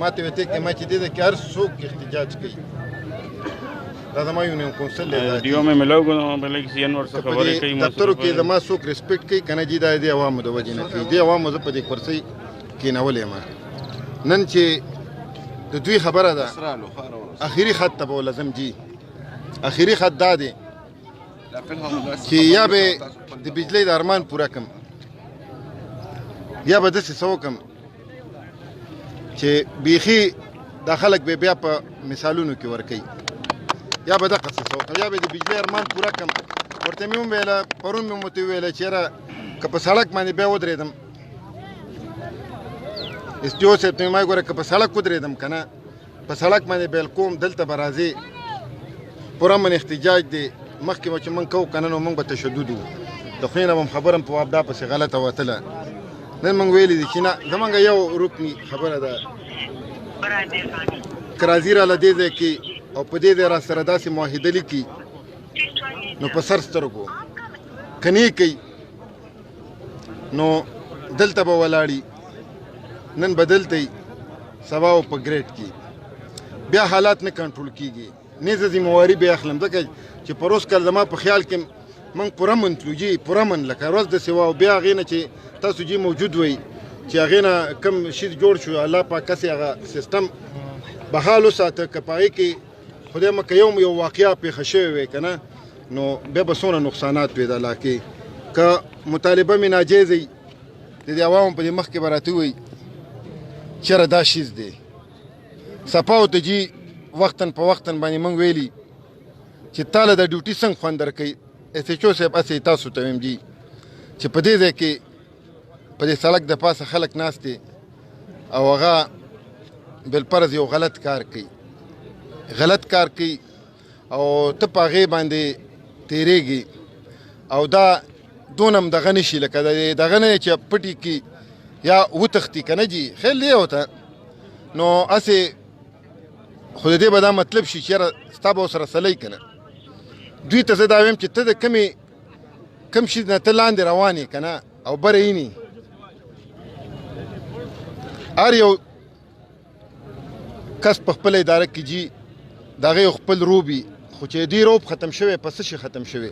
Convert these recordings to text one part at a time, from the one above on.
ما ته وته کې ما چې دې کې هر څوک احتجاج کوي دا زما یونین کونسل ډیو مې ملاو غو بلې کې انور څخه خبرې کوي دفترو کې زما څوک ریسپیکټ کوي کنه جی دا دې عوامو د وجې نه کوي دې عوامو زه په دې کرسۍ کېنولې ما نن چې د دوی خبره ده اخیری خط ته به لازم جی اخیری خط دا دی چې یا به د بجلی د ارمان پوره کم یا به داسې څه وکړم چې بیخي دا خلک به بیا په مثالونو کې ورکوي یا به دغه څه وکړم یا به د بجلی ارمان پوره کړم ورته مې وویله پرون مې ورته وویله چې یاره که په سړک باندې بیا ودرېدم اس ټي او صاحب ته مې ما ګوره که په سړک ودرېدم که نه په سړک باندې بیل کوم دلته به راځې پوره من احتجاج دی مخکې به چې موږ کوو که نه نو موږ به تشدد وو د خولې نه به م خبره په وابدا پسې غلطه وتله نن موږ ویلي دي چې نه زموږ یو رکني خبره ده که راځي راله دې ځای کې او په دې ځای را سره داسې معاهده لیکي نو په سر سترګو که نه کوي نو دلته به ولاړي نن به دلته یي سبا و په ګریډ کې بیا حالات نه کنټرول کېږي نه زه ذمهواري بیا اخلم ځکه چې پروس کال زما په خیال کې موږ پوره من تلو جي پوره من لکه ورځ د سوا او بیا هغې نه چې تاسو جي موجود وئ چې هغې نه کوم شي جوړ شو الله پاک کسې هغه سیستم بحال وساته که په هغې کې خدای مکه یو واقعه پېښه شوې وی که نه نو بیا به څومره نقصانات وي د علاقې که مطالبه مې ناجیزه وي د دې عوامو په دې مخ کې به راته ووایي چېره دا شیز دی صفاو ته جي وختن په وختن باندې موږ ویلي چې تاله د ډیوټي څنګه خوند درکوي ایس ایچ او صاحب هسې تاسو ته ویم جي چې په دې ځای کې په دې سړک د پاسه خلک ناست دي او هغه بالفرض یو غلط کار کوي او ته په هغې باندې تېرېږي او دا دونم دغه نه شي لکه دغه نه چې پټي کې یا وتښتي که نه جي خیر دی ورته نو هسې خو د دې به دا مطلب شي چې یاره ستا به ورسره سلی که نه دوی ته زه دا ویم چې ته د کم شي نه ته لاندې روان یې که نه او بره یینې هر یو کس په خپله اداره کې جي د هغې یو خپل روب وي خو چې دې روب ختم شوی په څه شي ختم شوی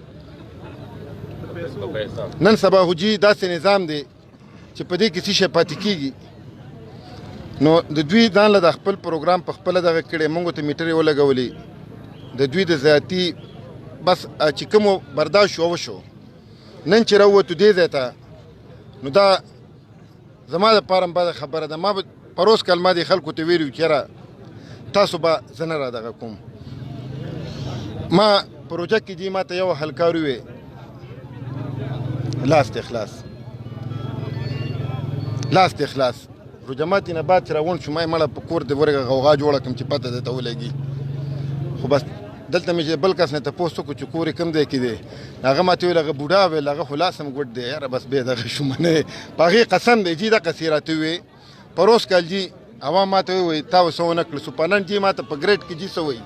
نن سبا خو جي داسې نظام دی چې په دې کې څه شی پاتې کېږي نو د دوی ځان له د خپل پروګرام په خپله دغه کړی موږ ته میټرې ولګولې د دوی د ذاتي بس چې کوم برداشت شو وشو نن چې راووتو دې ځای ته نو دا زما دپاره هم بده خبره ده ما به پروس کال ما دې خلکو ته ویلي چې یاره تاسو به زه نه را دغه کوم ما پروژه کې دي ما ته یو هلکار ووی لاست اخلاص رجمات نه بعد چې راغونډ شو ما یې مړه په کور دې ورغه غوغا جوړه کړم چې پته درته ولګي خو بس دلته مې چې بل کس نه تپوس وکړو چې کور یې کوم ځای کې دی هغه ما ته ویل هغه بوډا ویل هغه خو لاس هم ګوډ دی یاره بس بیا دغه شو منې په هغې قسم دی جي دغه څې راته وویې پروس کال جي عوام ما ته ووایي تا څه ونه کړل سوپرنټ جي ما ته په ګریډ کې جي څه وایي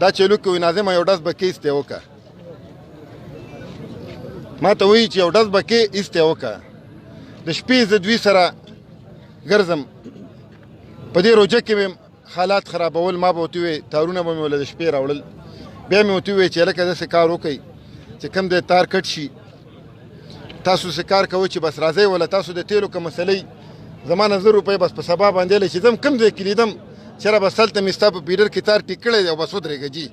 دا چې لوک وي ناظمه یو ډز به کې ایستی وکړه ما ته وایي چې یو ډز به کې ایستی وکړه د شپې زه دوی سره ګرځم په دې روجه کې مې حالات خرابول ما به ورته ووایي تارونه به مې وله د شپې راوړل بیا مې ورته ووایي چې هلکه داسې کار وکئ چې کوم دی تار کټ شي تاسو داسې کار کوئ چې بس راځئ وله تاسو د تیلو که مسلۍ زما نه 1000 روپۍ بس په سبا باندې لی چې ځم کوم ځای کې لیدم چېره بس هلته مې ستا په پیډر کې تار ټیک کړی دی او بس ودرېږه جي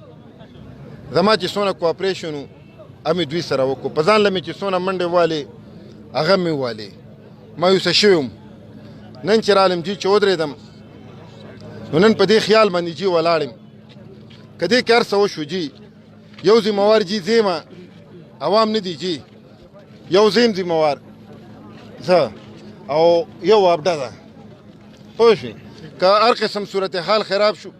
زما چې څونه کوآپریشن و همې دوی سره وکړو په ځان له مې چې څونه منډې والې هغه مې والې مایوسه شوی وم نن چې رالم جي چې ودرېدم نو نن په دې خیال باندې جي ولاړم که دې کې هر څه وشو جي یو ذموار جي زیمه عوام نه دي جي یو زیم ذموار زه او یو وابډه ده پوه شوې که هر قسم صورتحال خراب شو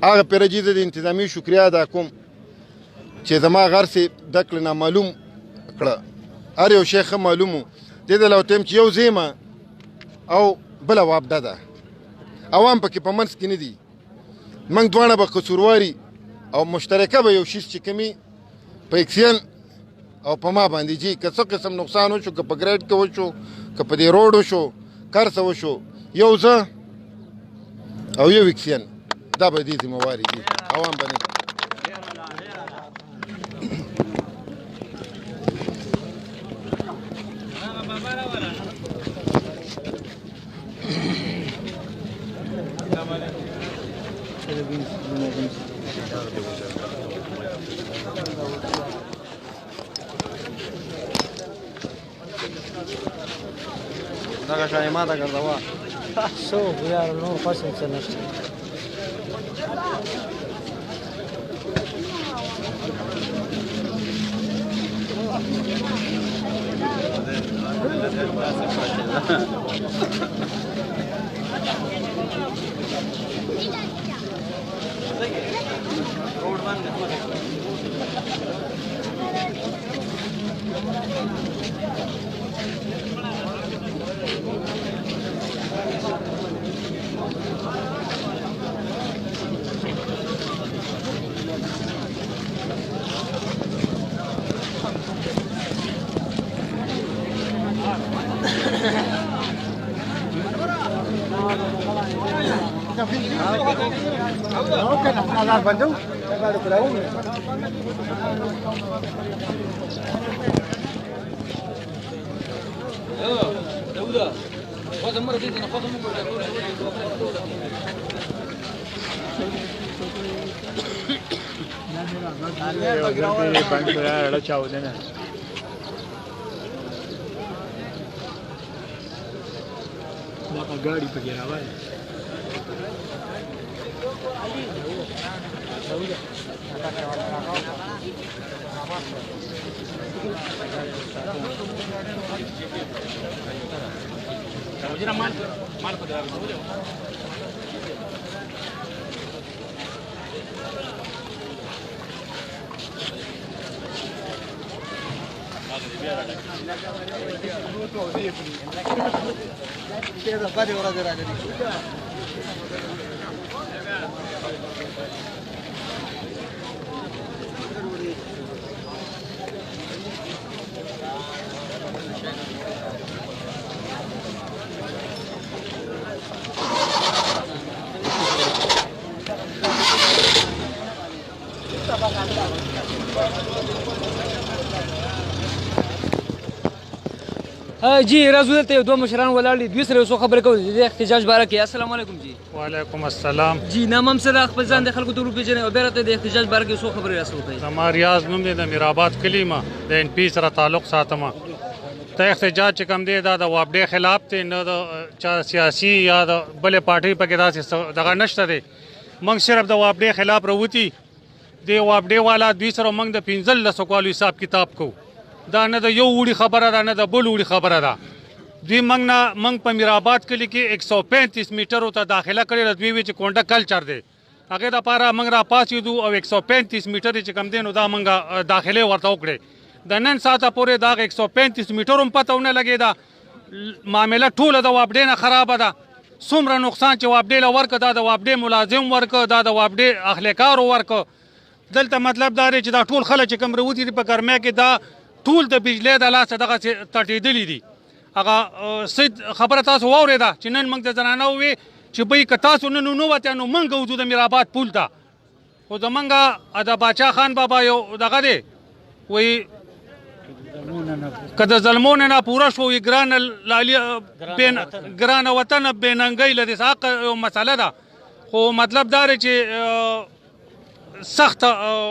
هغه پېره جي زه د انتظامي شکریا ادا کوم چې زما غرسې زده کړې نامعلوم کړه هر یو شی ښه معلوم و دې ته له ورته یم چې یو زیمه او بله وابډه ده عوام پکې په منځ کې نه دي موږ دواړه به قصورواري او مشترکه به یو شیز چې کومي په اکسیجن او په ما باندې جي که څه قسم نقصان وشو که په ګریډ کې وشو که په دې روډ وشو که هر څه وشو یو زه او یو اکسیجن دا به دې ذمواري دي عوام به نه دغه شای ما ته ګرځوا شو یار نو فصل څه نشته गाड़ी पे गिरा हुआ है जी राजू ته دوه مشران ولاړ دي دوی سره یو څه خبرې کوي د احتجاج باره کې السلام علیکم جی وعلیکم السلام جی نام هم سره خپل ځان د خلکو ته وروپېژنئ او بیا راته د احتجاج باره کې څو خبرې راسره وکړئ زما ریاض نوم دی د میرآباد کلي ما د ان پي سره تعلق ساتم ته احتجاج چې کوم دی دا د وابډې خلاف دی نه د چا سیاسي یا د بلې پارټۍ پکې داسې دغه نشته دی موږ صرف د وابډې خلاف راوتي د وابډې والا دوی سره موږ د 15 کالو حساب کتاب کوو دا نه د یو وړي خبره ده نه د بل وړي خبره ده دوی موږ په میرآباد کلي کې 135 میټرو ته داخله کړې دوی وی چې کونډه کلچر دی هغې دپاره موږ راپاڅېدو او 135 میټرې چې کوم دی نو دا موږ داخلې ورته وکړې د نن ساعته پورې دا 135 میټرو هم پته ونه لګېده معامله ټوله د وابډې نه خرابه ده څومره نقصان چې وابډې له ورکه دا د وابډې ملازم ورکه دا د وابډې اخلیکارو ورکه دلته مطلب دا دی چې دا ټول خلک چې کوم راوتي دي په ګرمۍ کې دا ټول د بجلی د لاسه دغسې تټېدلي دي هغه سید خبره تاسو واورېده چې نن موږ د زنانه ووې چې بی که تاسو نن ونوتیا نو موږ وځو د میرآباد پول ته خو زمونږ د باچا خان بابا یو دغه دی وایي که د ظلمونه نه پوره شو وي ګرانه وطن بېننګۍ له دې حق یو مسله ده خو مطلب دا دی چې سخت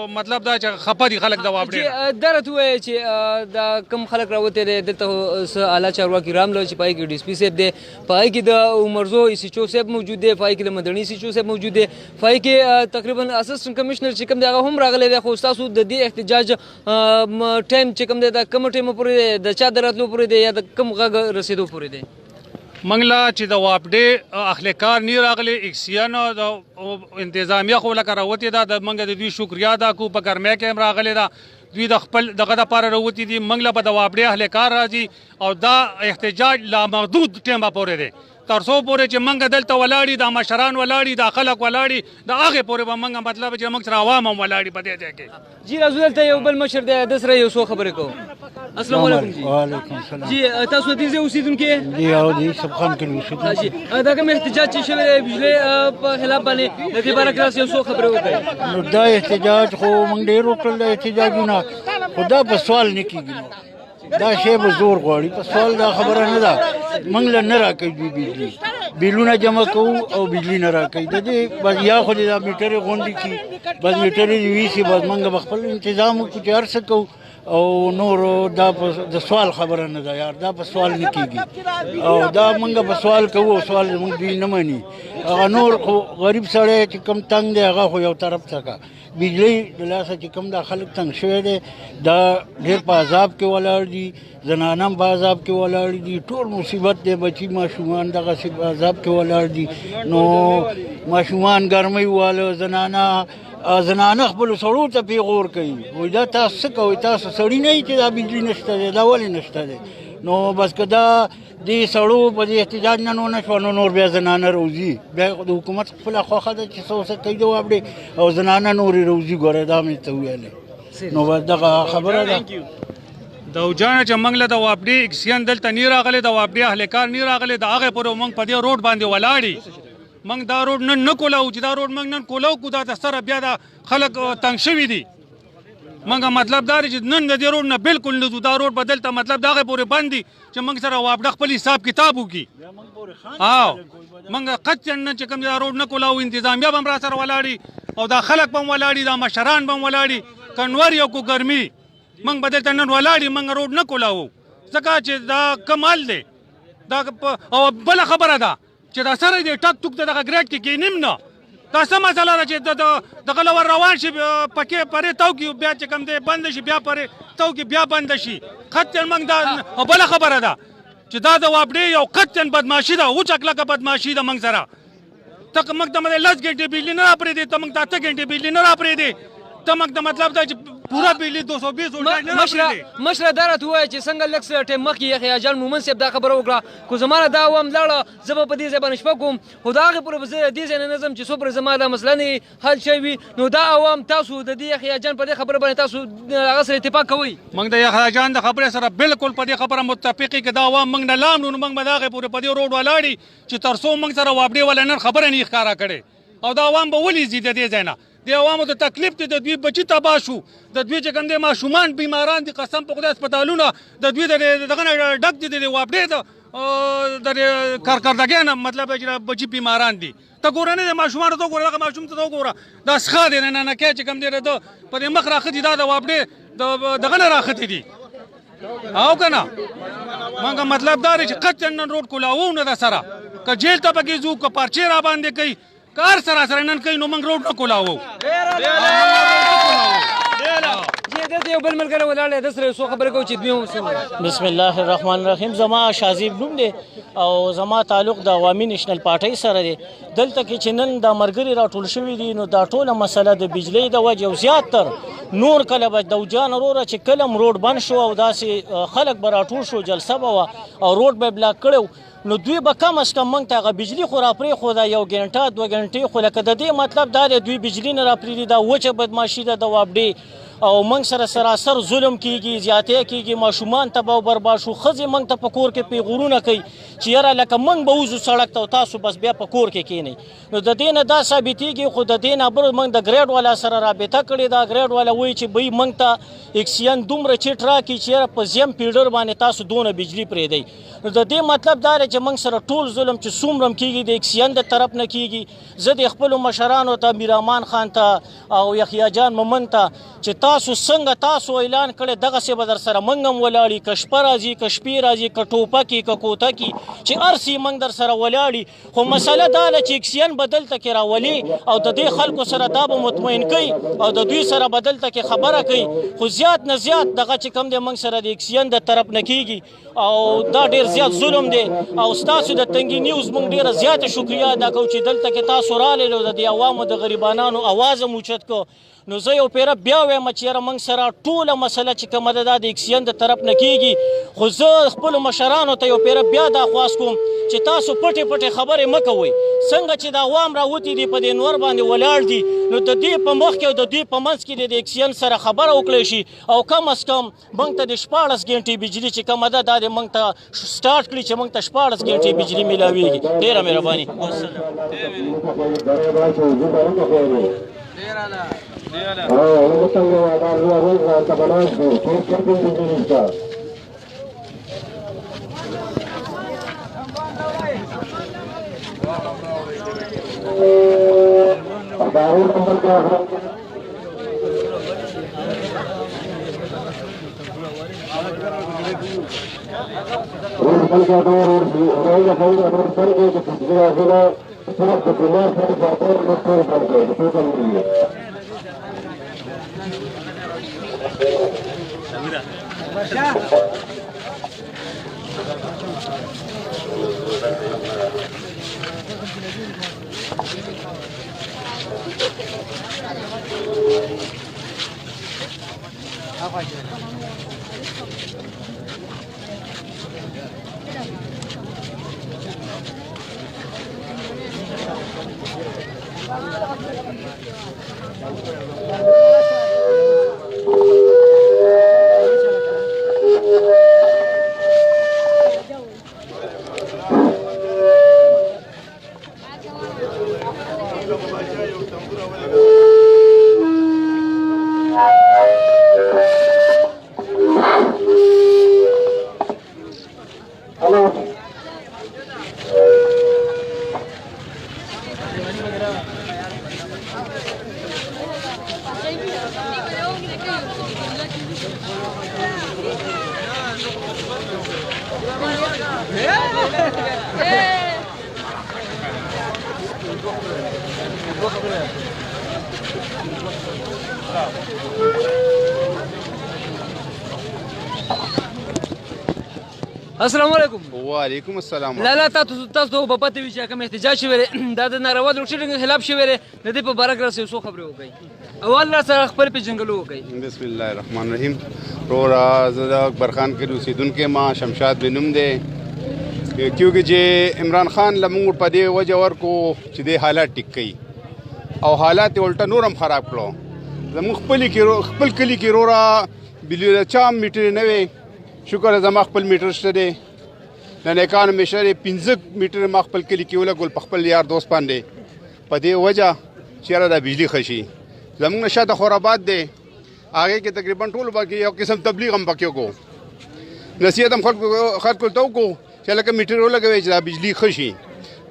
مطلب دا چې خپه دي خلک د وابډې دا راته ووایه چې دا کوم خلک راوتي دی دلته څه اعلی چارواکي رامله چې په هغې کې ډي اس پي صاحب دی په هغې کې د عمرزو ای سی چو صاحب موجود دی په هغې کې د مدني سی چو صاحب موجود دی په هغې کې تقریبا اسسټنټ کمشنر چې کوم دی هغه هم راغلی دی خو ستاسو د دې احتجاج ټایم چې کوم دی دا کومه ټایمه پورې دی د چا د راتلو پورې دی یا د کوم غږ رسېدو پورې دی منګلا چې د واپډې اخلیکار نی راغلی اکسیان د انتظامیه خو لکه راوتې ده د منګه د دوی شکریا ادا کوو په ګرمۍ کې هم راغلی ده دوی د خپل دغه دپاره راوتي دي منګله به د واپډې اهلیکار راځي او دا احتجاج لامحدود ټیمه پورې دی تر څو پورې چې منګه دلته ولاړي دا مشران ولاړي دا خلک ولاړي د هغې پورې به منګه مطلب چې موږ سره عوام هم ولاړي په دې ځای کې جی راځو دلته یو بل مشر دی د سره یو څو خبرې کوو السلام علیکم جی وعلیکم السلام جی تاسو دې ځای اوسیدونکي دی او دی سب خان کې اوسېدونکي جی دا کوم احتجاج چې شوی دی بجلی په خلاف باندې د دې باره کې راسي یو څو خبرې وکړئ. نو دا احتجاج خو موږ ډېر وکړل د احتجاجونه خو دا په سوال نه کېږي نو دا شی به زور غواړي په سوال دا خبره نه ده موږ له نه راکوي دوی بجلي بیلونه جمع کوو او بجلي نه راکوي د دې بس یا خو دې دا میټرې غونډې کړي بس میټرې دې ویسي بس موږ به خپل انتظام وکړو چې هر څه کوو او نور دا د سوال خبره نه ده یار دا په سوال نه کېږي او دا موږ په سوال کوو سوال موږ دوی نه مني هغه نور خو غریب سړی چې کم تنګ دی هغه خو یو طرف څخه بجلی د لاسه چې کوم دا خلک تنګ شوی دی دا ډېر په عذاب کې ولاړ دي زنانه هم په عذاب کې ولاړ دي ټول مصیبت دی بچي ماشومان دغسې په عذاب کې ولاړ دي نو ماشومان ګرمۍ واله زنانه خپلو سړو ته پیغور کوي وایي دا تاسو څه کوئ تاسو سړي نه یئ چې دا بجلي نشته دی دا ولې نشته دی نو بس که دا دې سړو په دې احتجاج نه ونه شوه نو نور بیا زنانه روزي بیا د حکومت خپله خوښه ده چې څه څه کوي د وابډې او زنانه نورې روزي ګوره دا مې ته ویلې نو بس دغه خبره ده د اوجانه چې موږ له د وابډې اکسیان دلته نه راغلی د وابډې اهلکار نه راغلی د هغې پورې موږ په دې روډ باندې ولاړې موږ دا روډ نن نه کولاو چې دا روډ موږ نن کولاو کو دا د سره بیا د خلک تنګ شوي دي موږ مطلب دا دی چې نن د دې روډ نه بالکل نه ځو دا روډ به دلته مطلب د هغې پورې بند دي چې موږ سره وابډه خپل حساب کتاب وکړي موږ قطعا نن چې کوم دا روډ نه کولاو انتظامیه به هم را سره ولاړي او دا خلک به هم ولاړي دا مشران به هم ولاړي کنور یو کو ګرمي موږ به دلته نن ولاړي موږ روډ نه کولاو ځکه چې دا کمال دی دا او بله خبره ده چې دا سره دی ټک ټوک ته دغه ګریډ کې کینیم نه دا څه مسله ده چې دغه له ور روان شي پکې پرې تو کې بیا چې کوم دی بند شي بیا پرې تو کې بیا بند شي قطعا موږ دا او بله خبره ده چې دا د وابډې یو قطعا بدماشي ده اوچ اکلکه بدماشي ده موږ سره ته موږ ته لس ګنټې بجلي نه راپرېږدې ته موږ ته اته ګنټې بجلي نه راپرېږدې ته موږ ته مطلب دا چې پوره بجلي 220 وولټ نه راپرېږدې مشره دا راته ووایه چې څنګه لږ څه ټایم مخکې یحیی جان مومن صاحب دا خبره وکړه خو زما نه دا وم لاړه زه به په دې ځای باندې شپه کوم خو د هغې پورې به زه دې ځای نه نه ځم چې څو پورې زما دا مسله نه حل شوی وي نو دا عوام تاسو د دې یحیی جان په دې خبره باندې تاسو هغه سره اتفاق کوئ موږ د یحیی جان د خبرې سره بالکل په دې خبره متفق یو که دا عوام موږ نه لام نو موږ به د هغې پورې په دې روډ ولاړي چې تر څو موږ سره وابډې والا نن خبره نه ښکاره کړې او دا عوام به ولې ځي د دې ځای نه د عوامو د تکلیف دی د دوی بچي تباه شو د دوی چې کوم دی ماشومان بیماران دي قسم په خدای هسپتالونه د دوی دغه نه ډک دي د وابډې د کارکردګۍ نه مطلب چې بچي بیماران دي ته ګوره نه د ماشومانو ته وګوره دغه ماشوم ته وګوره دا څښا دی ننکی چې کوم دی د په دې مخ راختي دا د وابډې دغه نه راختي دي او که نه موږ مطلب دا دی چې قطعا نن روډ کولاوو نه د سره که جیل ته پکې ځو که پرچې را باندې کوي کار سره نن کوي نو موږ روډ نه کولاوو بسم الله الرحمن الرحیم زما شازیب نوم دی او زما تعلق د عوامي نېشنل پارټۍ سره دی دلته کې چې نن دا ملګري راټول شوي دي نو دا ټوله مسله د بجلۍ د وجې او زیاتتر نور کله به دوجان وروره چې کله م روډ بند شو او داسې خلک به راټول شو جلسه به وه او روډ به یې بلاک کړی نو دوی به کم از کم موږ ته هغه بجلي خو راپرېښوده یو ګنټه دوه ګنټې خو لکه د دې مطلب دا دی دوی بجلي نه راپرېږدي دا وچه بدماشي ده د وابډې او موږ سره سراسر ظلم کیږي زیاتی کیږي ماشومان تباه و برباد شو ښځې موږ ته په کور کې پیغورونه کوي چې یاره لکه موږ به وځو سړک ته او تاسو بس بیا په کور کې کښېنئ نو د دې نه دا ثابتېږي خو د دې نه بل موږ د ګریډ والا سره رابطه کړې ده ګریډ والا وایي چې بی موږ ته اکسیجن دومره چټ راکړي چې یاره په زیم پیډر باندې تاسو دونه بجلي پرېږدئ نو د دې مطلب دا دی چې موږ سره ټول ظلم چې څومره هم کېږي د اکسیجن د طرف نه کېږي زه د خپلو مشرانو ته میرامان خان ته او یحیی جان مومن ته چې تاسو څنګه تاسو اعلان کړی دغسې به در سره موږ هم ولاړي که شپه راځي که شپې راځي که ټوپکې که کوتکې چې هر څه موږ در سره ولاړي خو مسله دا ده چې اکسیجن به دلته کې راولي او د دې خلکو سره دا به مطمئن کوي او د دوی سره به دلته کې خبره کوي خو زیات نه زیات دغه چې کوم دی موږ سره د اکسیجن د طرف نه کېږي او دا ډېر زیات ظلم دی او ستاسو د تنګي نیوز موږ ډېره زیاته شکریه ادا کوو چې دلته کې تاسو راغلل او د دې عوامو د غریبانانو اواز هم اوچت کو نو زه یو پیره بیا وایم چې یاره موږ سره ټوله مسله چې کومه ده دا د اکسیجن د طرف نه کېږي خو زه خپلو مشرانو ته یو پیره بیا دا خواست کوم چې تاسو پټې پټې خبرې مه کوئ څنګه چې د عوام راوتي دي په دې نور باندې ولاړ دي نو د دې په مخ کې او د دې په منځ کې د اکسیجن سره خبره وکړی شي او کم از کم موږ ته د 14 غنټې بجلي چې کومه ده دا د موږ ته سټارټ کړي چې موږ ته 14 غنټې بجلي میلاویږي ډېره مهرباني السلام علیکم. وعلیکم السلام. لالا تاسو په پته وی چې کوم احتجاج شوی دا د ناروا لوټینګ خلاف شوی د دې په باره کې راسي څو خبرې وکړي اول را سره خپل په جنگلو وکړي. بسم الله الرحمن الرحیم. رورا زدا اکبر خان کې اوسیدونکو ما شمشاد بنوم دی کیونکه چې عمران خان لمونږ په دې وجه ورکو چې د حالات ټیک کړي او حالات الټا نورم خراب کړو زموږ خپل کلی کې رورا بلی چام میټر نه وي شکر زما خپل میټر شته دی د نیکانو مشر 15 میټر ما خپل کلی کې ولګول په خپل یار دوست باندې په دې وجه چې را د بجلی خشي زموږ نشاته خوراباد دی هغه کې تقریبا ټول باقي یو قسم تبلیغ هم پکې کو نصیحت هم خلکو ته وکړو چې لکه میټر ولګوي چې د بجلی خشي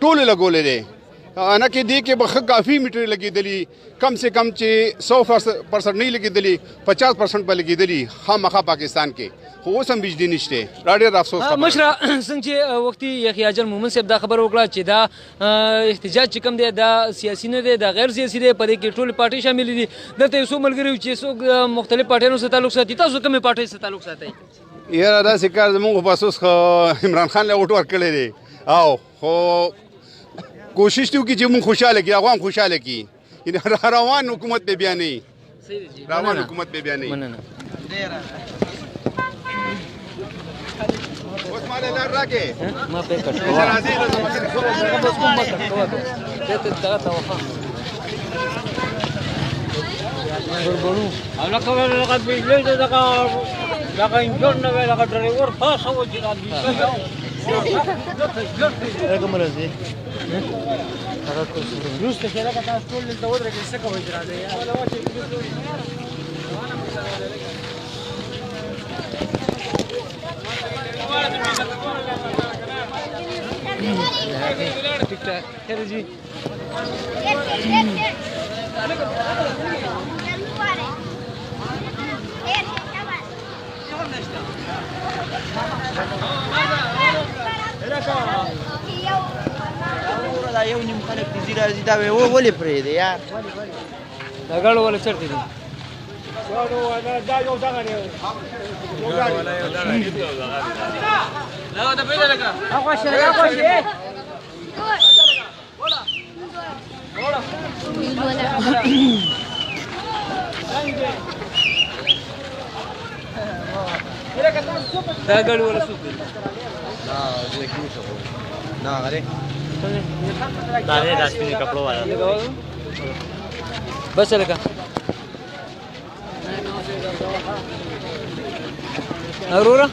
ټول لګولې دی انا کې دی کې به کافي میټر لګېدلی کم سے کم چې 100% نه لګېدلی 50% په لګېدلی خامخا پاکستان کې خو اوس هم بجلی نشته ډېر افسوس خبره مشره څنګه چې وختي یحیی اجل مومن صاحب دا خبر وکړه چې دا احتجاج چې کوم دی دا سیاسي نه دی دا غیر سیاسي دی په دې کې ټول پارټي شامل دي دلته یو څو ملګري چې څو مختلف پارټیانو سره تعلق ساتي تاسو کومه پارټي سره تعلق ساتئ؟ یاره دا کار زموږ په اساس عمران خان له ووټ ورکړی دی او خو کوشش دی چې موږ خوشاله کړو هغه هم خوشاله کړي یعنی روان حکومت به بیا نه روان حکومت به بیا نه اوس مال لار راکې ما په کټ بس کوم ما کټ ته دا تا وخا وربونو انا کومه لقد بيجي دغه انجن نه ولا ډرایور خاص او جناب هغه مرزي هغه کوم روس ته شرکت تاسو ټول دلته ودرېږئ څه کوئ جنازه ٹھیک ٹھاک خیر جی دا یو نیم خلک دي زیرا زیدا ولې پرې دی یار دا غاړو ولا چرته دي دا یو ځای دی لا دا پیدا لگا اخو شه ولا دا ګاډي ولا څوک دی نه غره دا سپینې کپړو والا بس لکه اورورا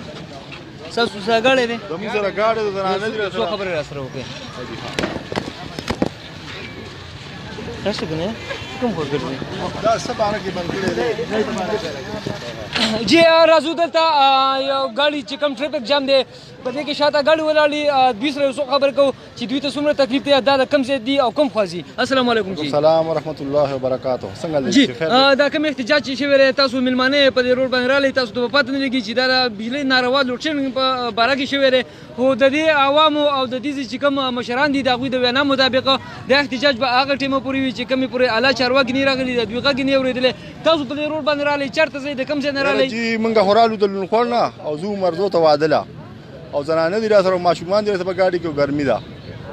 تاسو څنګه غاړې دي زموږ سره ګاډي د زنانه دي څو خبرې را سره وکړي تاسو کنه کوم ورګړي دا سبانه کې بنګړي جی راځو دلته یو ګاډي چې کوم ټریفیک جام دی په دې کې شاته ګاډي ولاړې دوی سره څو خبرې کوو چې دوی ته څومره تکلیف دی دا کم ځای دی او کم خوازي السلام علیکم جی السلام ورحمت الله وبرکاته څنګه جی دا کوم احتجاج چې شوی تاسو ملمانه په دې روډ باندې رالی تاسو ته پته نه لګي چې دا بجلی ناروا لوټشن په باره کې شوی هو د دې عوامو او د دې چې کوم مشران دي د هغوی د وینا مطابق د احتجاج به هغه ټیمه پورې وي چې کمې پورې اعلی چارواکي نه راغلي د دوی غږ نه اورېدلی تاسو په دې روډ باندې رالی چېرته ځئ د کوم ځای نه رالی چې موږ هورالو د لونخوړ نه او زو مرزو ته وعدله او زنانه دي را سره ماشومان دي په ګاډي کې ګرمي ده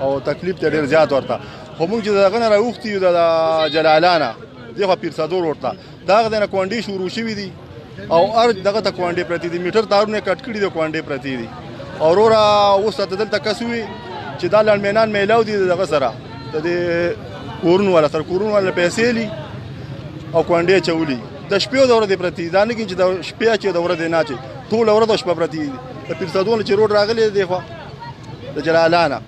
او تکلیف ته ډېر زیات ورته خو موږ چې دغه نه راوښتي یو د جلالانه دغه پیر صدور ورته دغه نه کوانډې شروع شوي دي او ارج دغه ته کوانډې پرتی دي میټر تارونه کټ کړي دي کوانډې پرتی دي او ورا اوس ته دلته کسوي چې دا لړمینان میلاو دي دغه سره د کورونو ولا سره کورونو ولا پیسې لي او کوانډې چولي د شپې د ورځې پرتی دا نه کې چې د شپې چې د ورځې نه چې ټول ورځ د شپه پرتی دي د پیر صدور چې روډ راغلي دی خو د جلالانه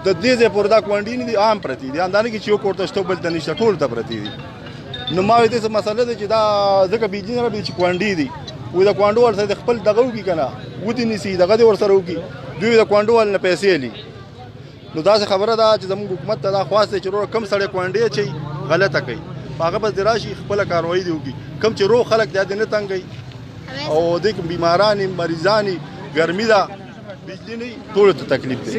د دې ځای پورې دا کوانډې نه دي عام پرتی دي اندانه کې چې یو کور ته شته بل ته نشته ټول ته پرتی دي نو ما وې دې مسله ده چې دا ځکه بيجي نه چې کوانډې دي وې د کوانډو ور سره خپل دغه وکي کنه ودی نسی دغه ور سره وکي دوی د کوانډو ول نه پیسې لي نو دا خبره ده چې زموږ حکومت ته دا خواسته چې روړ کم سړی کوانډې چي غلطه کوي هغه بس دراشي خپل کاروایی دی وکي کم چې روغ خلک د نه تنګي او د بیماران مریضان ګرمي ده بجلی نه ټول ته تکلیف دی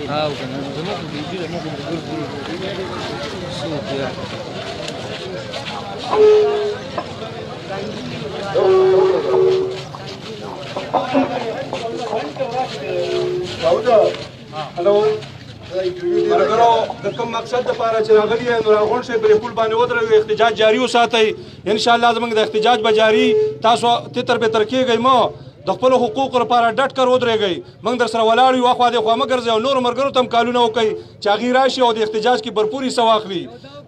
ها وکنه زموږ بيجي له موږ د کوم مقصد لپاره چې راغلي نو راغون شي پر پول باندې ودروي احتجاج جاری وساتئ ان شاء الله زموږ د احتجاج به جاری تاسو تر به ترکیږئ مو د خپل حقوق لپاره ډټ کر ودرېږئ موږ در سره ولاړ یو خو د خو مګر او نور مرګرو تم کالونه وکي چې غیر راشي او د احتجاج کې برپوري سواخلي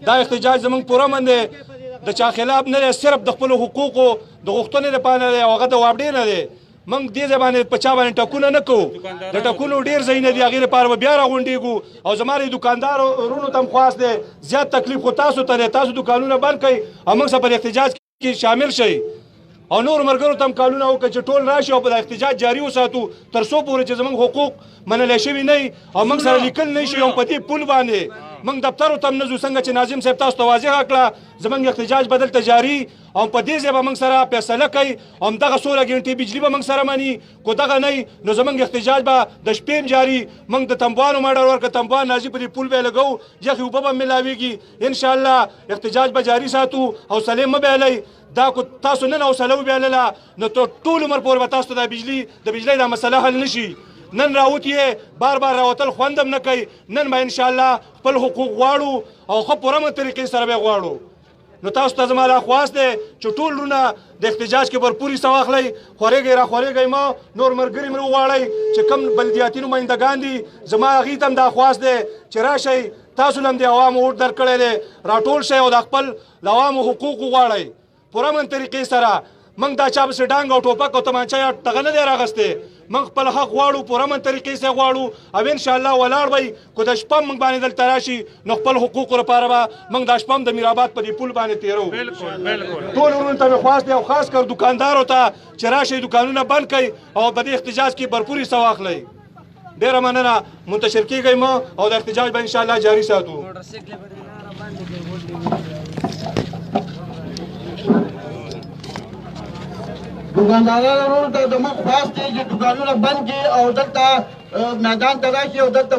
دا احتجاج زموږ پوره منده د چا خلاف نه صرف د خپل حقوق د غوښتنې لپاره نه او هغه د وابډې نه دی موږ دې ځبانه په چا باندې ټکونه نه کوو د ټکونو ډیر ځای نه دی غیر لپاره بیا راغونډیږو او زماري دکاندار ورونو تم خاص دی زیات تکلیف خو تاسو ته تاسو دکانونه بند کړئ او موږ سره په احتجاج کې شامل شئ او نور مرګرو تم کالونه وکړي چې ټول راشي او په احتجاج جاری وساتو تر څو پورې چې زموږ حقوق منل شوي نه او موږ سره لیکل نه شي او په دې پول باندې موږ دفتر تم نه ځو څنګه چې ناظم صاحب تاسو ته واضح کړه زموږ احتجاج بدل تجاری او په دې ځای به موږ سره فیصله کوي او دغه 16 غنټې بجلی به موږ سره مانی کو دغه نه نو زموږ احتجاج به د شپې جاری موږ د تنبوانو ماډر ورکه تنبوان نازي په پول به لګو ځکه وب به ملاويږي ان شاء الله احتجاج به جاری ساتو او سلیم به علي دا کو تاسو نه نو سلو به لاله نو ټول عمر پور به تاسو د بجلی د مسله حل نشي نن راوتی بار راوتل خوندم نه کوي نن به ان شاء الله خپل حقوق غواړو او خو پوره طریقې سره به غواړو نو تاسو ته زموږ خواست ده چې ټول رونه د احتجاج کې برپوري سواخلي خوريږي ما نور مرګري مرو غواړي چې کم بلدیاتي نمائندگان دي زما غي تم دا خواست ده چې راشي تاسو لم دي عوامو ور درکړل دي راټول شي او د خپل عوامو حقوق غواړي پوره طریقې سره موږ دا چا به ډانګ او ټوپک او تمانچا ټغه نه دی راغسته موږ خپل حق غواړو پوره طریقې سره غواړو او ان شاء الله ولاړ وي کو د شپم موږ باندې دلته راشي نو خپل حقوق لپاره موږ د شپم د میرآباد په دې پول باندې تیرو بالکل ټول ورونو ته خاص دی او خاص کر دکاندارو ته چې راشي دکانونه بند کړي او په دې احتجاج کې برپوري سواخلي ډیره مننه منتشر کیږئ مه او د احتجاج به انشاءالله جاري ساتو دکاندارانو ته د مخ خواست دی چې دکانونه بند کړي او دلته میدان ته راشي او دلته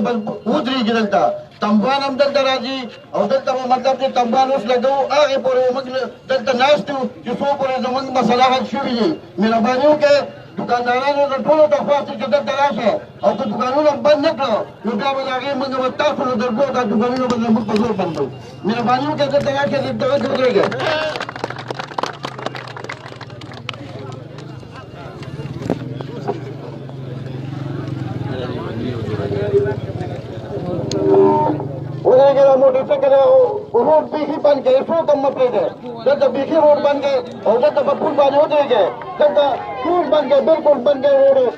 ودرېږي دلته تنبان هم دلته راځي او دلته به مطلب چې تنبان اوس لګوو هغې پورې موږ دلته ناست یو چې څو پورې زموږ مسله حل شوي دي مهرباني وکړئ دکاندارانو د ټولو ته خواست دی چې دلته راشه او که دکانونه بند نه کړو نو بیا به د هغې موږ به تاسو له درګو دا دکانونه به زموږ په زور بندوو مهرباني وکړئ دلته راشه دغه کې ودرېږئ ودرېږئ دا موټرسایکل روډ بیخي بند کړئ څوک هم مه پرېږدئ دلته بیخي روډ بند کړئ او دلته په پول باندې ودرېږئ دلته ټول بند کړئ بلکل بند کړئ روډ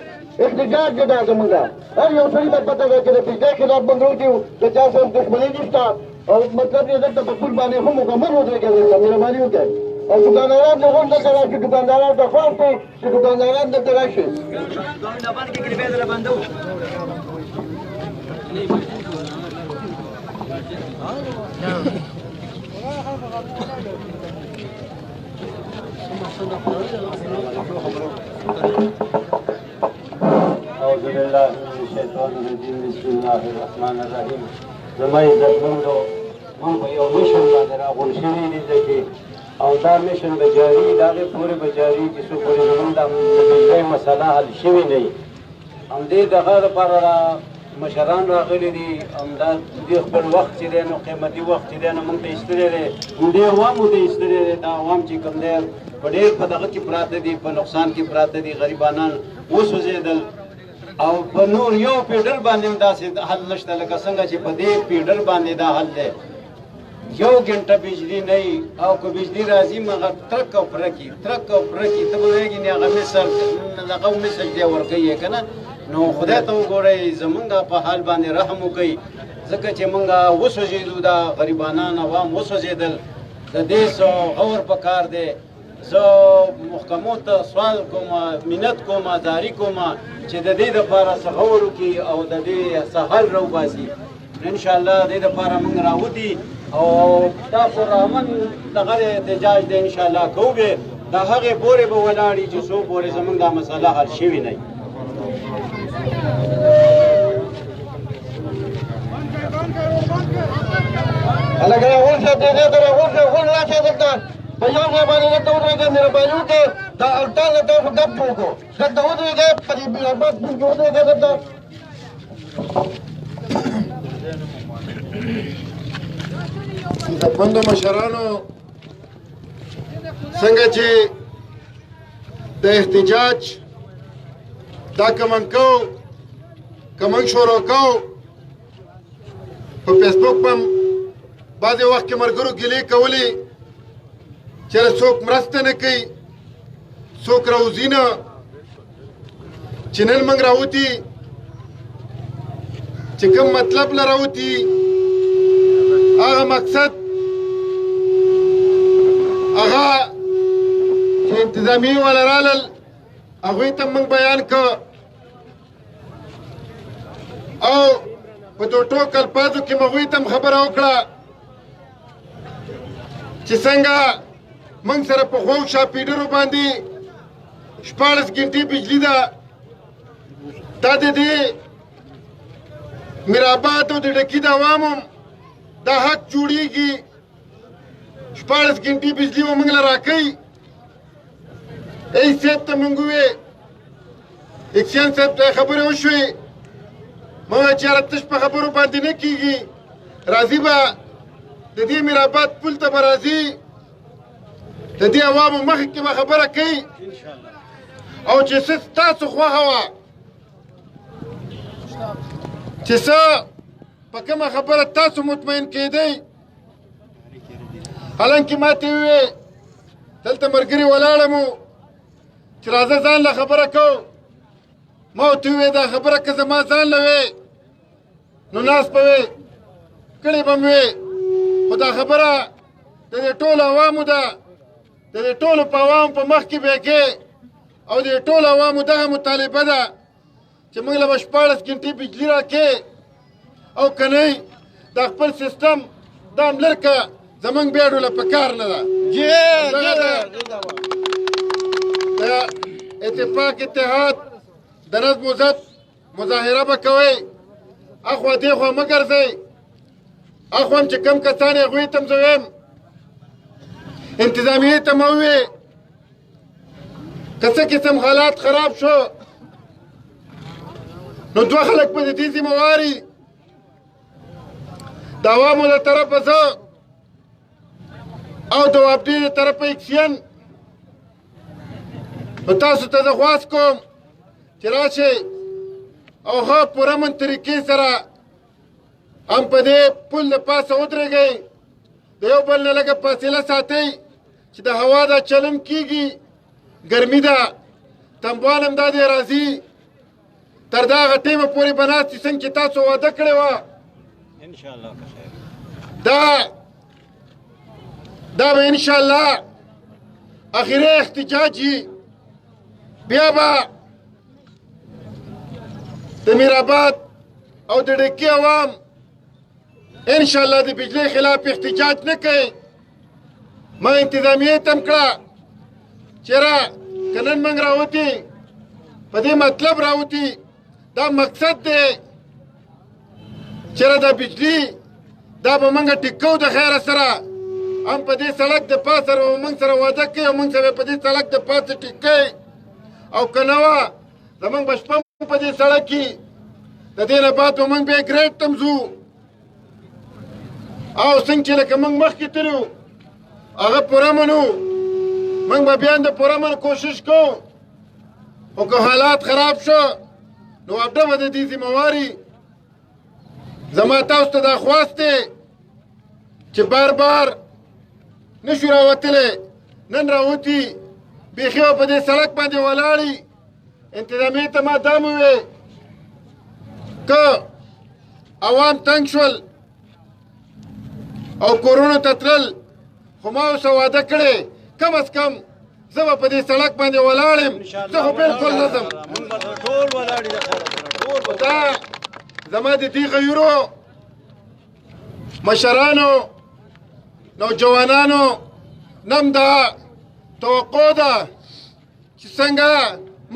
احتجاج دی دا زموږ هر یو سړي ته پته ده چې د بجلۍ خلاف موږ وکړو د چا سره دښمني نشته او مطلب یې دلته په پول باندې هم مکمل ودرېږئ دلته مهرباني وکړئ او دکانداران د غونډ دلته راشي دکانداران ته خواست دی چې دکانداران دلته راشي أعوذ بالله من الشيطان الرجيم بسم الله الرحمن الرحيم زما عزتمندو موږ په یو میشن باندې راغونډ شوي دي ځکه او دا میشن به جاري د هغې پورې به جاري چې څو پورې زموږ د بجلۍ مسله حل شوې نه وي همدې دغه لپاره مشران راغلي دي همدا دې خپل وخت چې دی نو قیمتي وخت چې دی نو موږ ته ایستلی دی همدې عوامو ته ایستلی دی دا عوام چې کوم دی په ډېر په دغه کې پراته دي په نقصان کې پراته دي غریبانان وسوځېدل او په نور یو پیډر باندې هم داسې حل نشته لکه څنګه چې په دې پیډر باندې دا حل دی یو ګنټه بجلی نه وي او که بجلی راځي مغه ترک او پرکي ته به وایې نه هغه مثل دغه مثل دی ورکوي که نه نو خدای ته وګورئ زمونږ په حال باندې رحم وکړئ ځکه چې مونږ وسوځېدو دا غریبانان عوام وسوځېدل د دې څه غور په کار دی زه محکمو ته سوال کوم منت کوم زاري کوم چې د دې دپاره څه غور وکړي او د دې څه حل راوباسي انشاءالله د دې دپاره مونږ راودي او دا پرامن دغه احتجاج دی انشاءالله کوو به د هغې پورې به ولاړي چې څو پورې زمونږ دا مسله حل شوې نه وي هلکه راغونډ شه دې ته راغونډ شه غونډ راشه دلته په یو ځای باندې دلته ودرېږئ مهرباني وکړئ دا الټان له تاسو ګپ جوړ کړو دلته ودرېږئ په دې بیراباد پول کې ودرېږئ دلته عزتمندو مشرانو څنګه چې د احتجاج دا کمن کوو کمن شروع کوو په فیسبوک په بعضې وخت کې ملګرو ګیلې کولې چېرې څوک مرسته نه کوي څوک راوځي نه چې نن موږ راوتي چې کوم مطلب له راوتي هغه مقصد هغه چې انتظامي والا رالل هغوی ته موږ بیان که او په دو ټوک الفاظو کې هغوی ته هم خبره وکړه چې څنګه موږ سره په غوږ شاپیډرو باندې 14 ګنټې بجلي ده دا د دې میرآباد او د ډکي د عوامو دا حق جوړیږي 14 ګنټې بجلي به موږ له راکوي ای صاحب ته موږ ووې اکسیان صاحب ته خبرې وشوې ما وویل چې یاره تش په خبرو باندې نه کېږي راځي به د دې میرآباد پول ته به راځي د دې عوامو مخې کې به خبره کوي او چې څه ستاسو خوښه وه چې څه په کومه خبره تاسو مطمئن کېدئ حالانکې ما ته وویې دلته ملګري ولاړم چې راځه ځان له خبره کوو ما ورته وویې دا خبره که زما ځان له وې نو ناست به وې کړې به مې وې خو دا خبره د دې ټولو عوامو ده د دې ټولو په عوامو په مخ کې به یې کې او د دې ټولو عوامو دغه مطالبه ده چې موږ له 14 ګنټې بجلي راکې او که نه دا خپل سیستم دا هم لر که زمونږ بیا ډوله په کار نه ده د اتفاق اتحاد د نظم و ضبط مظاهره به کوئ اخوا دېخوا مه ګرځئ اخوا هم چې کم کسان یې هغوی ته هم زه ویم انتظامیې ته مه ووې که څه قسم حالات خراب شو نو دوه خلک په دې ذمهواري د عوامو د طرفه زه او د وابډې د طرفه اکسین نو تاسو ته زه خواست کوم چې راشئ او ښه پوره من طریقې سره هم په دې پل د پاسه ودرېږئ د یو بل نه لږه فاصله ساتئ چې د هوا دا چلن کېږي ګرمي ده تنبوان هم دا دی راځي تر دا هغه ټیمه پورې به ناست څنګه چې تاسو واده کړې وه دا به انشاءالله اخري احتجاج وي بیا به د میرآباد او د ډکي عوام انشاءالله د بجلی خلاف احتجاج نه کوي ما انتظامیې ته هم کړه چېرې که نن موږ راوتي په دې مطلب راوتي دا مقصد دی چېرې دا بجلی دا به موږ ټیکو د خیره سره هم په دې سړک د پاسه موږ سره واده کوي او موږ سره په دې سړک د پاسه ټیکوي او که نه وه زموږ به شپه په دې سړک کې د دې نه بعد به موږ بیا ګریډ ته ځو او څنګه چې لکه موږ مخکې تللي وو هغه پوره منو موږ به بیا د پوره من کوشش کوو خو که حالات خراب شو نو وابډه به د دې ذمهواري زما تاسو ته دا خواست دی چې بار بار نشو راوتلی نن راوتي بیخي به په دې سړک باندې ولاړي انتظامیې ته ما دا مو وې که عوام تنګ شول او کورونو ته تلل خو ما اوسه واده کړی کم از کم زه به په دې سړک باندې ولاړ یم زه خو بلکل نه ځم دا زما د دې غیرو مشرانو نوجوانانو نم دا توقع ده چې څنګه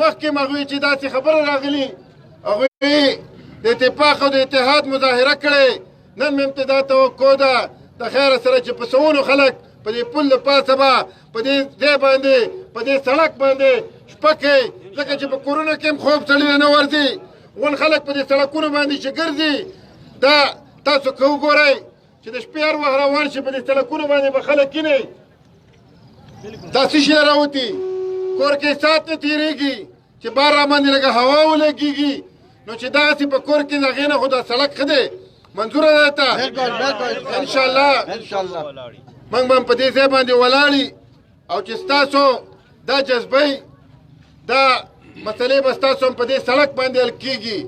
مخکې هغوی چې داسې خبره راغلي هغوی د اتفاق او د اتحاد مظاهره کړې نن مې هم دا توقع ده د خیره سره چې په سوونو خلک په دې پل د پاسه به په دې ځای باندې په دې سړک باندې شپه کوي ځکه چې په کورونو کې هم خوب سړي نه ورځي ون خلک په دې سړکونو باندې چې ګرځي دا تاسو که وګورئ چې د شپې هر وخت روان شي په دې سړکونو باندې به خلک کینئ دا څه شی راوتي کور کې ساعت نه تېرېږي چې بار راباندې لږه هوا ولګېږي نو چې داسې په کور کې د هغې نه خو دا سړک ښه دی منظوره ده ته انشاءالله موږ به هم په دې ځای باندې ولاړي او چې ستاسو دا جذبه دا مسلې به ستاسو هم په دې سړک باندې حل کېږي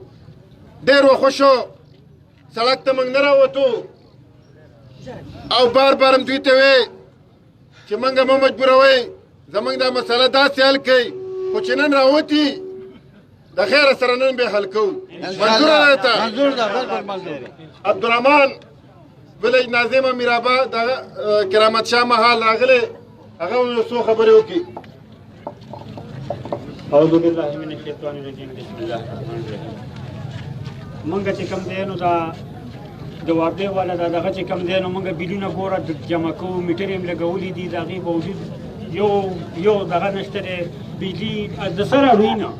ډېر وخوشو سړک ته موږ نه راوتو او بار بار هم دوی ته وې چې موږ مه مجبوروئ زموږ دا مسله داسې حل کوي خو چې نن راوتي د خیره سره نن به حل کوو منظوره ده ته عبدالرحمن ویلج ناظم میرآباد دغه کرامت شاه محل راغلی هغه یو څو خبرې وکړي اعوذ بالله من الشیطان الرجیم بسم الله الرحمن الرحیم موږ چې کوم دی نو دا د وابډې والا دغه چې کوم دی نو موږ بیلونه ګوره جمع کوو میټر یې لګولي دي د هغې باوجود یو دغه نشته دی بجلي د سره روی نه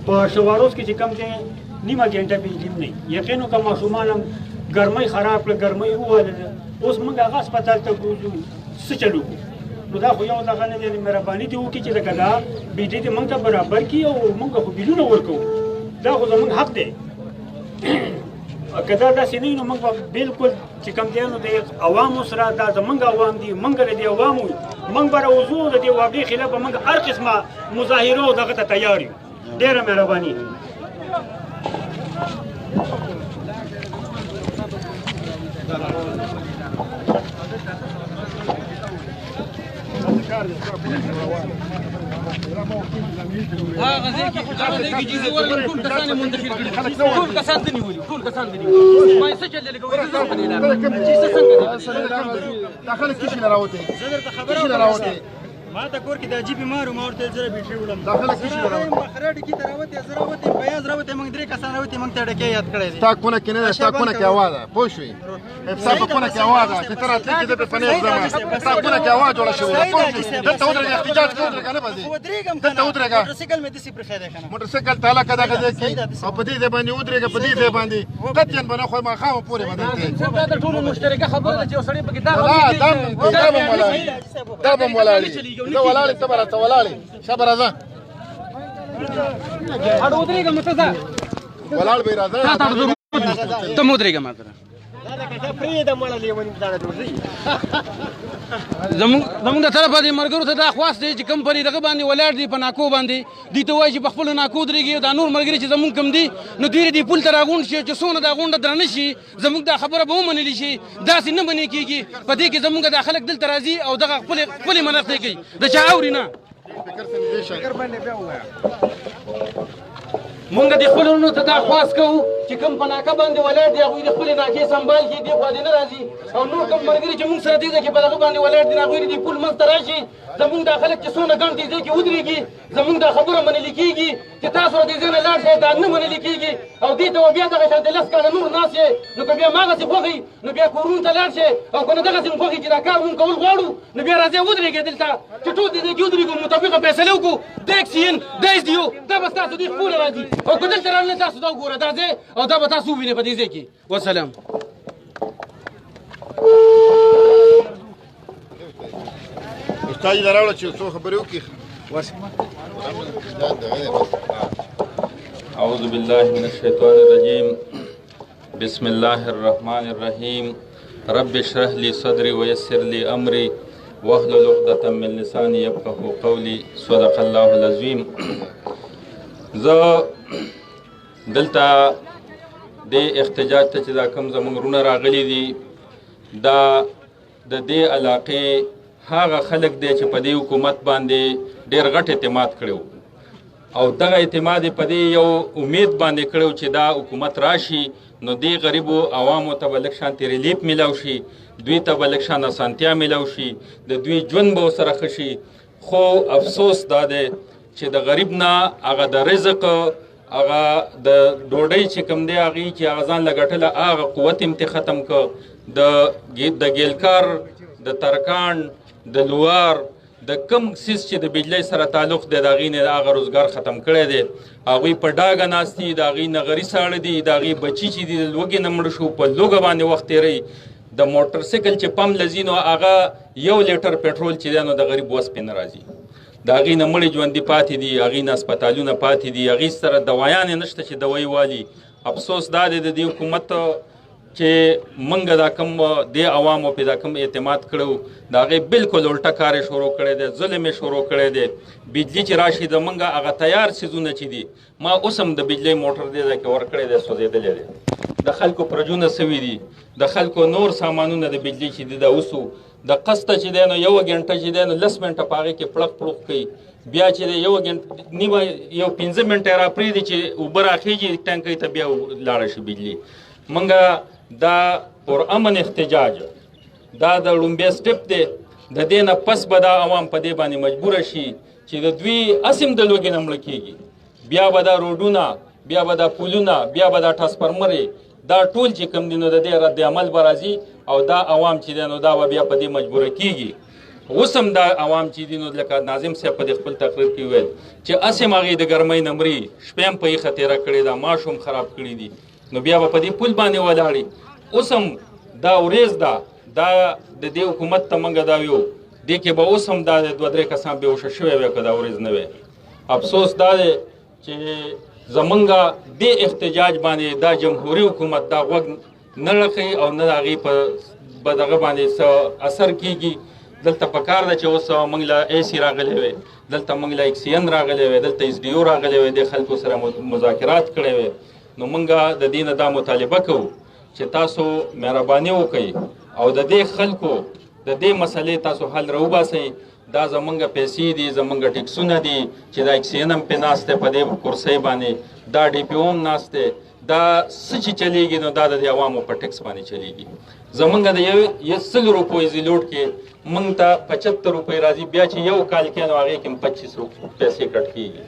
په شواروز کې چې کوم دی نیمه ګنټه بجلي نه یقین وکړه ماشومان هم ګرمۍ خراب کړه ګرمۍ ووهله اوس موږ هغه هسپتال ته بوځو څه چلو نو دا خو یو دغه نه دی مهرباني دې وکړي چې لکه دا بجلي دې موږ ته برابر کړي او موږ خو بیلونه ورکوو دا خو زموږ حق دی که دا داسې نه وي نو موږ به بلکل چې کوم دی نو د عوامو سره دا زموږ عوام دي موږ د دې عوامو موږ به راوځو د دې وابډې خلاف به موږ هر قسمه مظاهره او دغه ته تیار یو ډېره مهرباني ما ته کور کې د عجیب بیمار ما ورته زره بیټری ولم داخله کې شي مخرډ کی تراوته زراوته بیاز راوته موږ درې کسان راوته موږ ته ډکه یاد کړی دي تا کونه کې نه تا کونه کې आवाज پوه شوې صاحب کونه کې आवाज چې تر اتلې کې د فنې زما تا کونه کې आवाज جوړ شوې پوه شوې ته ودرې احتجاج کوي کنه بځي ته ودرېګا موټرسایکل مې دسی پر خیره کنه موټرسایکل تعالی کدا کدا کې او په دې باندې ودرېګا په دې باندې کتن بنه خو ما خامو پورې باندې دا ټول مشترکه خبره ده چې سړی پکې دا به مولالي زه ولاړې ته به راته ولاړې شابه راځه اړ ودرېږه متزه ولاړ به راځه ته مو ودرېږه ما سره زمونږ د طرفه د ملګرو ته دا خواست دی چې کمپنۍ دغه باندې ولاړ دي په ناکو باندې دوی ته وایي چې په خپلو ناکو ودرېږي دا نور ملګري چې زمونږ کم دي نو دوی دې پول ته راغونډ شي چې څونه دا غونډه درانه شي زمونږ دا خبره به ومنلی شي داسې نه منې کېږي په دې کې زمونږ دا خلک دلته راځي او دغه خپلې منښتې کوي د چا اوري نه مونږ د خپلو ورونو ته دا خواست کوو چې کوم په ناکه باندې ولاړ دي هغوی د خپلې ناکې سنبال کړي دې خوا دې نه راځي او نور کوم ملګري چې مونږ سره دې ځای کې په دغه باندې ولاړ دي هغوی د پول منځ ته راشي زمونږ دا خلک چې څونه ګڼ دې ځای کې ودرېږي زمونږ دا خبره منلې کېږي چې تاسو دې ځای نه لاړ شئ دا نه منلې کېږي او دې ته بیا دغه شانتې لس کاله نور ناست یې نو که بیا هماغسې خوښوي نو بیا کورونو ته لاړ شئ او که نه دغسې مو خوښي چې دا کار مونږ کول غواړو نو بیا راځئ ودرېږئ دلته چې ټول دې ځای کې ودرېږو مطابقه فیصله وکړو د اکسیجن د ایس ډي او دا به ستاسو دې خپله راځي او که دلته رانه تاسو دا وګوره دا ځای او دا به تاسو ووینئ په دې ځای کې والسلام استاد دا راوړه چې څو خبرې وکړي اعوذ بالله من الشیطان الرجیم بسم الله الرحمن الرحیم رب اشرح لي صدري ويسر لي امري واحلل عقدة من لساني يفقهوا قولي صدق الله العظيم زه دلته د احتجاج ته چې دا کوم زموږ رونه راغلي دي دا د دې علاقې هغه خلک دی چې په دې حکومت باندې ډېر غټ اعتماد کړی او دغه اعتماد په دې یو امید باندې کړی چې دا حکومت راشي نو دې غریبو عوامو ته به لږ شانتې ریلیف میلاو شي دوی ته به لږ شان اسانتیا میلاو شي د دوی ژوند به ورسره ښه شي خو افسوس دا دی چې د غریب نه هغه د رزق هغه د ډوډۍ چې کوم دی هغې چې هغه ځان له ګټله هغه قوت یې ختم که د ګیلکار د ترکان د لوار د کم سیس چې د بجلی سره تعلق دی د هغې نه هغه روزګار ختم کړی دی هغوی په ډاګه ناست دي د هغې نغري ساړه دي د هغې بچي چې دي د لوږې نه مړه شو په لوږه باندې وخت تېروي د موټرسایکل چې پم لځي نو هغه 1 لیټر پټرول چې دی نو د غریب وس پې نه راځي د هغې نه مړې ژوندي پاتې دي هغې نه هسپتالونه پاتې دي هغې سره دوایانې نشته چې دوایي والي افسوس دا دی د دې حکومت چې موږ دا کوم دې عوامو پې دا کوم اعتماد کړو د هغې بلکل الټه کار یې شروع کړی دی ظلم یې شروع کړی دی بجلي چې راشي د موږ هغه تیار څیزونه چې دي ما اوس هم د بجلی موټر دې ځای کې ورکړی دی سوځېدلی دی د خلکو پرجونه سوي دي د خلکو نور سامانونه د بجلی چې دي دا اوسو د قسطه چې دی نو 1 غنټه چې دی نو 10 منټه په هغې کې پړق پړق کوي بیا چې دی 1 غنټه نیمه یو 15 منټه را پرېږدي چې اوبه راخېږي ټانکۍ ته بیا لاړه شي بجلي موږ دا پرامن احتجاج دا د لومبی سټپ دی د دې نه پس به دا عوام په دې باندې مجبوره شي چې د دوی اسم د لوږې نه مړه کېږي بیا به دا روډونه بیا به دا پولونه بیا به دا ټرانسفارمرې دا ټول چې کوم دي نو د دې رد عمل به راځي او دا عوام چې دی نو دا به بیا په دې مجبوره کېږي اوس هم دا عوام چې دي نو لکه ناظم صاحب په خپل تقریر کې ویل چې اسم هغې د ګرمۍ نه مري شپې هم په یخه تېره کړې ده ماش هم خراب کړي دي نو بیا به په دې پل باندې ولاړي اوس هم دا ورځ ده دا د دې حکومت ته موږ دا ویو دې کې به اوس هم دا 2-3 کسان بېهوشه شوی وی که دا ورځ نه وی افسوس دا دی چې زمونږ دې احتجاج باندې دا جمهوري حکومت دا غوږ نه رخوي او نه د هغې په دغه باندې څه اثر کېږي دلته پکار ده چې اوس موږ له ایسي راغلی وی دلته موږ له اکسین راغلی وی دلته ایس ډي او راغلی وی د خلکو سره مذاکرات کړی وی نو موږ د دې نه دا مطالبه کوو چې تاسو مهرباني وکړئ او د دې خلکو د د دې مسلې تاسو حل راوباسئ. دا زمونږ پیسې دي، زمونږ ټیکسونه دي چې دا اکسیجن هم پې ناست دی په دې کرسۍ باندې، دا ډي پي او هم ناست دی، دا څه چې چلیږي نو دا د عوامو په ټیکس باندې چلیږي. زمونږ د یو 100 روپیو ایزیلوټ کې موږ ته 75 روپۍ راځي، بیا چې یو کال کې نو هغې کې 25 پیسې کټ کېږي.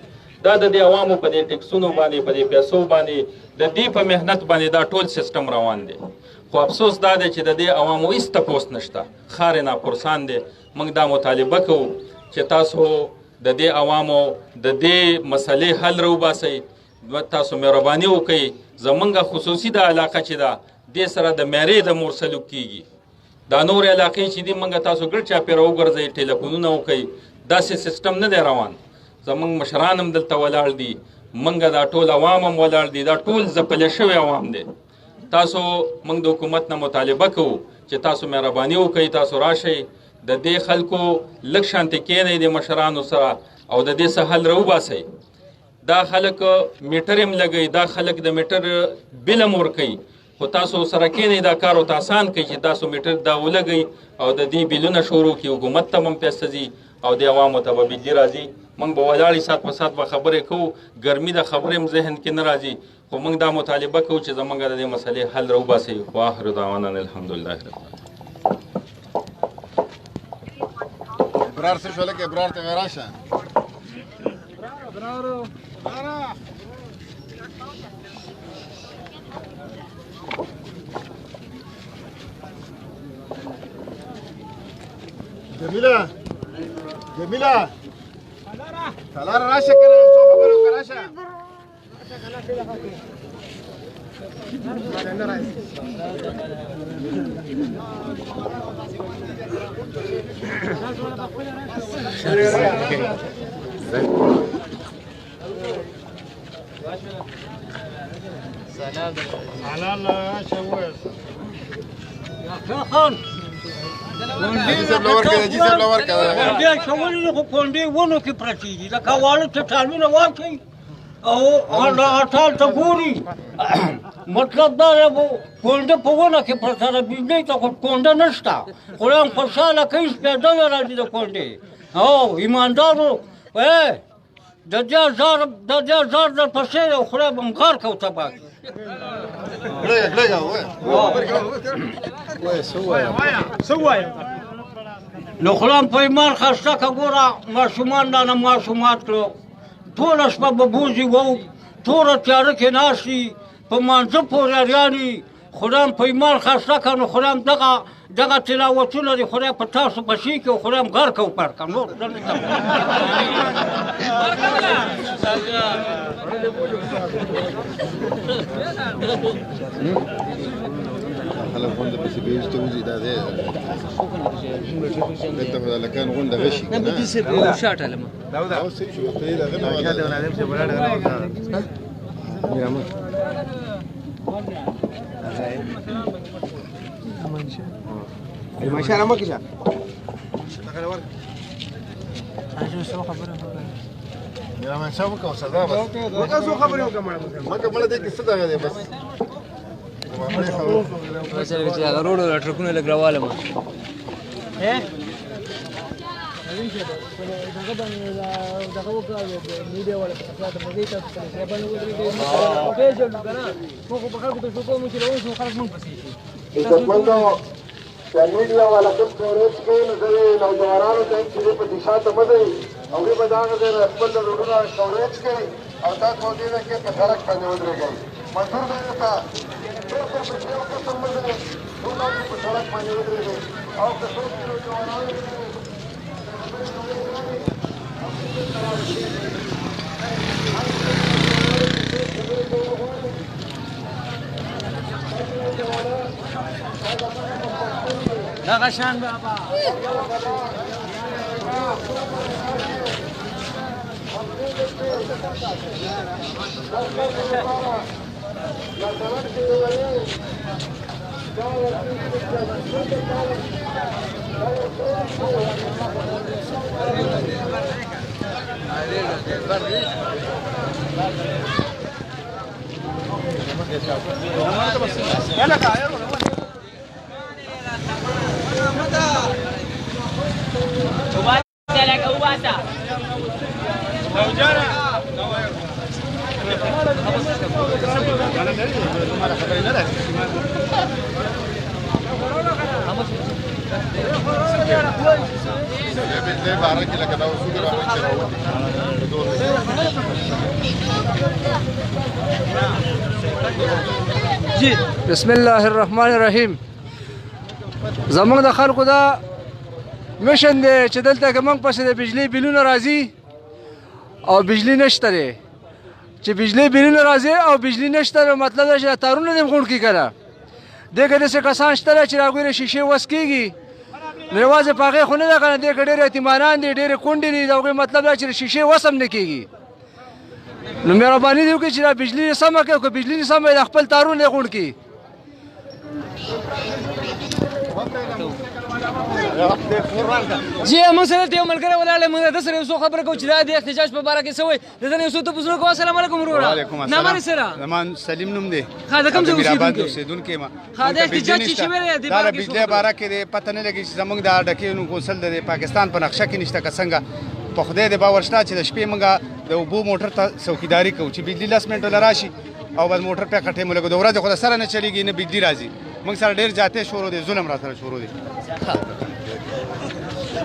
دا د دې عوامو په دې ټیکسونو باندې، په دې پیسو باندې، د دې په محنت باندې دا ټول سیستم روان دی. خو افسوس دا دی چې د دې عوامو هېڅ تپوس نشته، خارې ناپرسان دی. موږ دا مطالبه کوو چې تاسو د دې عوامو د دې مسلې حل راوباسئ. تاسو مهرباني وکئ. زمونږ خصوصي دا علاقه چې ده دې سره د میرې د مور سلوک کېږي. دا نور علاقې چې دي موږ تاسو ګرد چاپېره وګرځئ، ټلیفونونه وکئ، داسې سیسټم نه دی روان. زمونږ مشران هم دلته ولاړ دي، موږ دا ټول عوام هم ولاړ دي، دا ټول ځپلی شوی عوام دی. تاسو موږ د حکومت نه مطالبه کوو چې تاسو مهرباني وکئ، تاسو راشئ، د دې خلکو لږ شانتې کښېنئ د مشرانو سره او د دې څه حل راوباسئ. دا خلک میټر هم لګوي، دا خلک د میټر بل هم ورکوي، خو تاسو سره کښېنئ دا کار ورته اسان کړئ چې تاسو میټر دا ولګئ او د دې بلونه شروع کړي. حکومت ته هم پیسې ځي او د عوامو ته به بجلي راځي. موږ به ولاړې سات په سات به خبرې کوو، ګرمي د خبرې هم ذهن کې نه راځي، خو موږ دا مطالبه کوو چې زموږ د دې مسلې حل راوباسئ. واخر دعوانا الحمدلله رب العالمین. ابرار څه شو لکه ابرار ته راشه. جمیله جمیله تلار راشه کنه څو خبرو که راشه. کونډې ونو کې پرتې دي، لکه واړه چټالونه واچوي او اټال ته ګوري. مطلب دا دی کونډه په ونه کې پرته ده، بجلۍ ته خو کونډه نشته، خو هم خوشحاله کوي، سپېده یې راځي د کونډې. او ایماندارو د دې زار در پسې دی، خدای به م غار کو تباه کړي. نو خدام په ایمان خسته که ګوره ماشومان رانه ماشومات کړو، ټوله شپه به بوزي وو، توره تیاره کې ناست دي، په مانځه پورې اریاني. خدام په ایمان خسته که نو خدام دغه تلاوتونه دي خدای په تاسو پسې کړي او خدام غر کو پر که نور خلک غونډه پسې به ایسته وځي. دا دی دلته خو د هلکان غونډه غشي که نه اوس صحیح شو ورته یې د هغه نه میرا صاحب وکړو سزا بس وکړه څو خبرې وکړه مړه دې کې څه دغه دی بس مثلا چې هغه روډ ټرکونه لګ راواله ما دغه وکړه میډیا ولا څه ته مګی ته څه باندې ودرېږي پیژن کنه خو په خلکو ته شو کوم چې روز خو خلک مونږ پسې شي عزتمندو میډیا والا کوم کوریج کوي نو د نوجوانانو ته چې په دشا ته مزي او به دا غره خپل روډونه کوریج کوي او تاسو دې کې په سړک باندې ودرېږئ. منظور دی ته ټول په یو قسم باندې ټول په سړک باندې ودرېږئ او که څوک نوجوانانو دغه شان بابا يلا بجلی باره کې لکه دا اصول راوړي چې راوړي جی بسم الله الرحمن الرحیم زمونږ د خلکو دا مشن دی چې دلته که موږ پسې د بجلی بیلونه راځي او بجلی نشته دی چې بجلی بیلونه راځي او بجلی نشته نو مطلب دا چې تارونه دې غونډ کړي که نه دې که داسې کسان شته چې د هغوی د شیشې وس کېږي نو یوازې په هغې خو نه ده که نه دې که ډېر یتیمانان دي ډېرې کونډې دي د هغوی مطلب دا چې د شیشې وس هم نه کېږي نو مهرباني دې وکړي چې دا بجلي سمه کړي او که بجلي نه سمه د خپل تارونه یې غونډ کړي جی موږ سره یو ملګری ولاړ موږ د سره یو څه خبره کوو چې دا د احتجاج په باره کې څه وایي د دې یو څه تاسو کوو السلام علیکم وروره وعلیکم السلام نامه سره زمان سلیم نوم دی خا د کوم ځای اوسیدونکو ما خا د احتجاج چې شوی دی دا بجلی باره کې پته نه لګي چې زمونږ د ډکې کونسل د پاکستان په نقشه کې نشته که څنګه په خدای د باور شته چې د شپې موږ د اوبو موټر ته څوکیداري کوو چې بجلی 10 منټه راشي او بس موټر په کټه ملګو د ورځې خو د سره نه چلیږي نه بجلی راځي موږ سره ډېر جاته شروع دي ظلم را سره شروع دي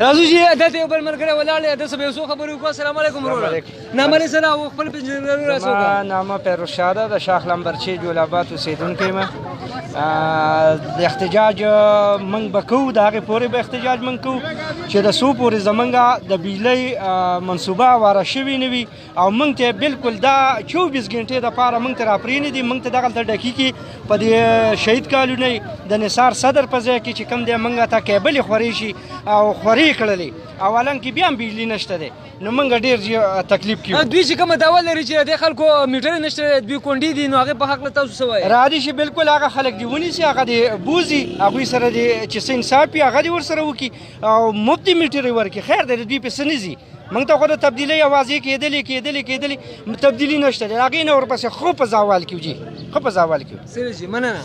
راځو چې دلته یو بل ملګری ولاړ دی د څه به یو څه خبرې وکړو السلام علیکم وروره نامه یې سره او خپل پېژندګلوي راسو زما نامه پیروزشاه ده د شاخ لمبرچي جول آباد اوسېدونکی یم د احتجاج موږ به کوو د هغې پورې به احتجاج موږ کوو چې د څو پورې زموږ د بجلۍ منصوبه واره شوې نه وي او موږ ته بالکل دا 24 غنټې دپاره موږ ته راپرېنې دي موږ ته دغلته ډکي په دې شهید کالونۍ د نثار صدر په ځای کې چې کوم دی موږ ته کیبلې خورې شي او خورې کړلې اولا کې بیا هم بجلي نشته دی نو موږ ډېر تکلیف کیو دوی چې کومه دعوه لري چې د خلکو میټرې نشته دوی کونډې دي نو هغې په حق له تاسو څه وایي راځي چې بالکل هغه خلک دې ونیسي هغه دې بوځي هغوی سره دې چې څه انصاف وي هغه دې ورسره وکړي او مفت دې میټرې ورکړي خیر دی د دوی په څه نه ځي موږ ته خو د تبدیلۍ اوازې کېدلې تبدیلي نشته دی هغې نه ورپسې خو په زوال کیو جي خو په زوال کیو سره جي مننه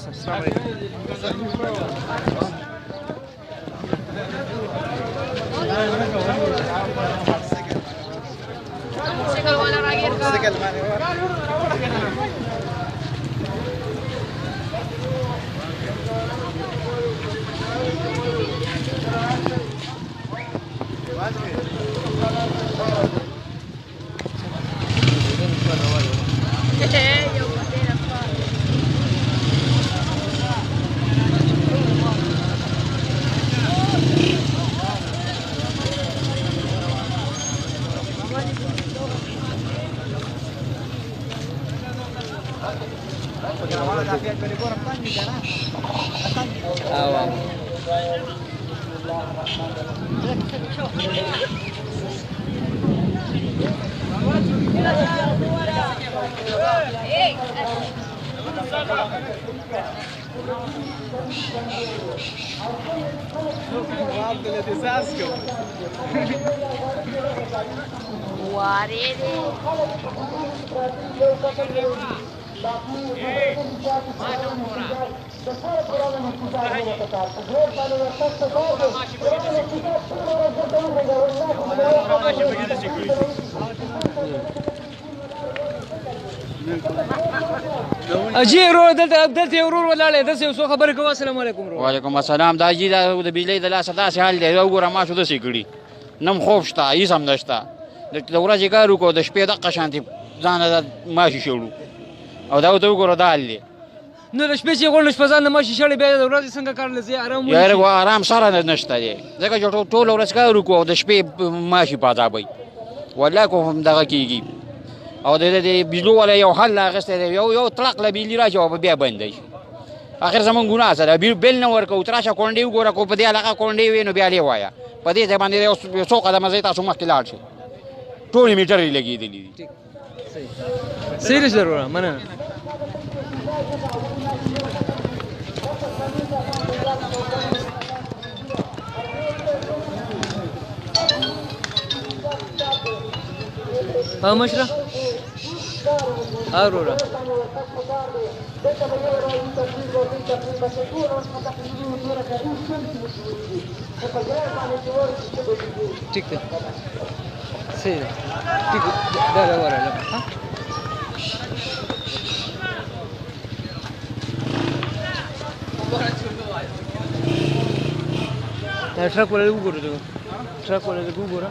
جی ورور دلته یو ورور ولاړ دی داسې یو څو خبرې کوو السلام علیکم ورور وعلیکم السلام دا جی دا د بجلۍ د لاسه داسې حال دی وګوره ماشو داسې کړي نه هم خوب شته هېڅ هم نشته د ورځې کار وکړو د شپې دقه شانتې ځانه د ماشي شړو او دا ورته وګوره دا حال دی نو د شپې چې غونډه شپه ځان د ماشي شړې بیا د ورځې څنګه کار لځي آرام یاره آرام سره نشته دی ځکه چې ټوله ورځ کار وکړو او د شپې ماشي په عذابوي والله کو هم دغه کېږي او د بجلو والا یو حل اخیستی دی یو طلاق له بجلي راشي او بیا بنده شي اخر زمونږ ګناه څه ده بل نه ورکوو ته راشه کونډې وګوره که په دې علاقه کونډې وي نو بیا لې وایه په دې ځای باندې یو څو قدمه ځای تاسو مخکې لاړ شئ ټولې میټرې لګېدلي دي صحیح ده وروره مننه مشره وروره ٹھیک ہے صحیح ہے ٹھیک ہے دا وراله ها دا ټرک ولا وګورئ ټرک ولا لږ وګوره.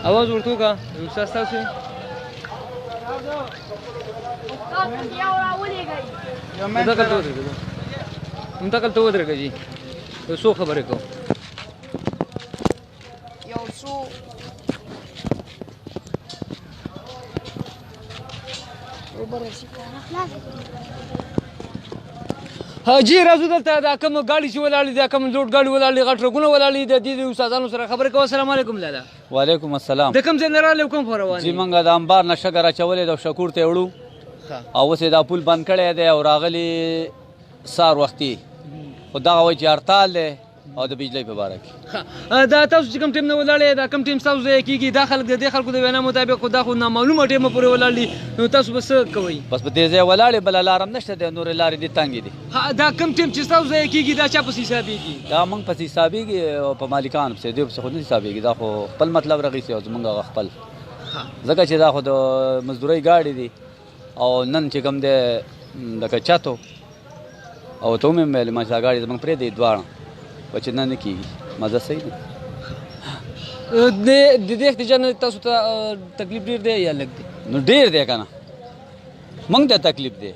आवाज ورته وکړه استاد تاسو منتقل ته ودرېږه جي یو څو خبرې کوو. یو څو حاجي راځو دلته دا کوم ګاډي چې ولاړې دا کوم لوډ ګاډي ولاړې غټ ټرکونه ولاړې د دې استادانو سره خبرې کوو. السلام علیکم لالا. وعلیکم السلام. د کوم ځای نه راغلې کوم خبره وانه؟ جی منګه د انبار نه شګه راچولې د شکور ته وړو او اوس دا پل بند کړی دی او راغلی سار وختي خو دغه وایي چې هړتال دی او د بجلی په باره کې. دا تاسو چې کوم ټیم نه ولاړې دا کوم ټیم ستاسو ځای کېږي دا خلک د دې خلکو د وینا مطابق خو دا خو نامعلومه ټیمه پورې ولاړ دي نو تاسو به څه کوئ؟ بس په دې ځای ولاړې بله لاره هم نشته دی نورې لارې دي تنګې دي. دا کوم ټیم چې ستاسو ځای کېږي دا چا پسې حسابېږي؟ دا موږ پسې حسابېږي او په مالکانو پسې دوی پسې خو نه حسابېږي دا خو خپل مطلب رغېسي او زموږ هغه خپل ځکه چې دا خو د مزدورۍ ګاډي دي او نن چې کوم دی لکه چتو او ته مې ویل ما چې دا ګاډي زموږ پرېږدي دواړه خو چې نه نه کېږي مزه صحیح ده. د دې احتجاج نه تاسو ته تکلیف ډېر دی یا لږ دی؟ نو ډېر دی که نه موږ ته تکلیف دی.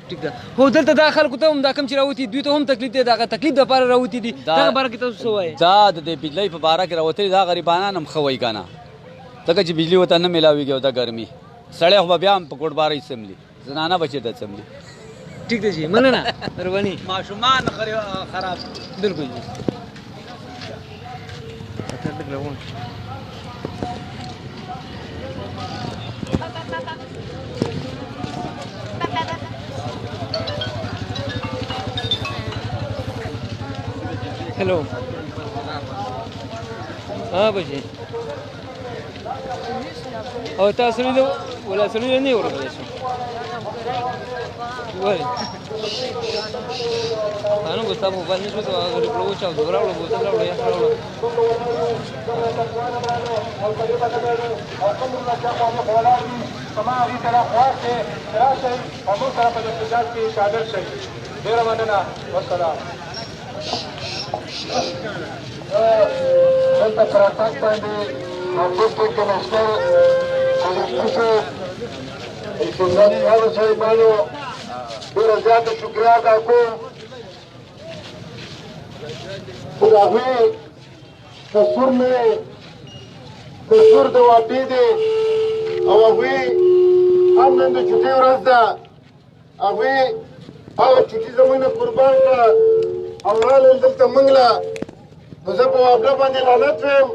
ټیک ده خو دلته دا خلکو ته هم دا کوم چې راوتي دوی ته هم تکلیف دی د هغه تکلیف دپاره راوتي دي دغه باره کې تاسو څه وایئ؟ دا د دې بجلۍ په باره کې راوتلي دا غریبانان هم ښه وایي که نه ځکه چې بجلي ورته نه میلاوېږي او دا ګرمي سړی خو به بیا هم په کوټبارۍ څملي زنانه بچې ته څملي. ٹھیک ہے جی مننا مہربانی. معشومان خراب بالکل جی. हेलो हाँ बच्चे और तासरी लो बोला सरी नहीं हो रहा है वही हाँ गुस्सा मोबाइल नहीं तो अगर प्रोवो चाव दोरा लो बोतल लो या लो हमारी तरफ ख्वार से तराशे हम उस तरफ इख्तिजाज की शामिल से मेरा मानना वसलाम دلته پراتاک باندې ډیپټي کمشنر پولیسو استعمال حاله صاحبانو ډېره زیاته شکریه ادا کوم خو د هغوی قصور نه دی قصور د واپي دی او هغوی هم نن د چوټۍ ورځ ده هغوی هغه چوټي زموږ نه قربان کړه او راغلل دلته موږ له نو زه په وابډه باندې لعنت ویم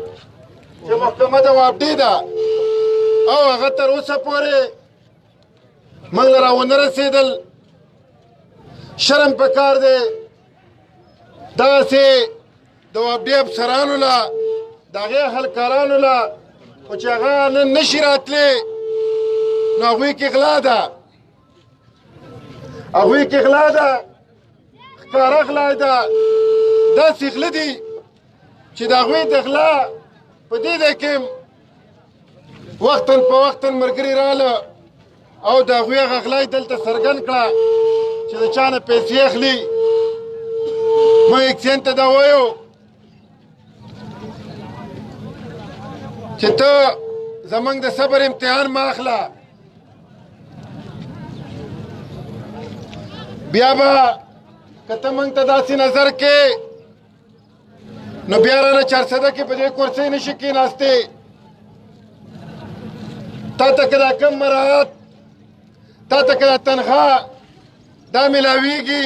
چې محکمه د وابډې ده او هغه تر اوسه پورې موږ له راونه رسېدل شرم په کار دی دغسې د وابډې افسرانو له د هغې حلکارانو له خو چې هغه نن نشي راتلی نو هغوی کې غلا ده هغوی کې غلا ده ښکاره غلا ده داسې غله دي چې د هغوی د غلا په دې ده کې وختاً په وختاً ملګري راغله او د هغوی هغه غلا یې دلته څرګند کړه چې د چا نه پیسې اخلي موږ اکسین ته دا وایو چې ته زموږ د صبر امتحان مه اخله بیا به که ته موږ ته داسې نظر کې نو بیا رانه چارسده کې په دې کورسۍ نشي کېناستې تا ته که دا کم مراعات تا ته که دا تنخواه دا میلاویږي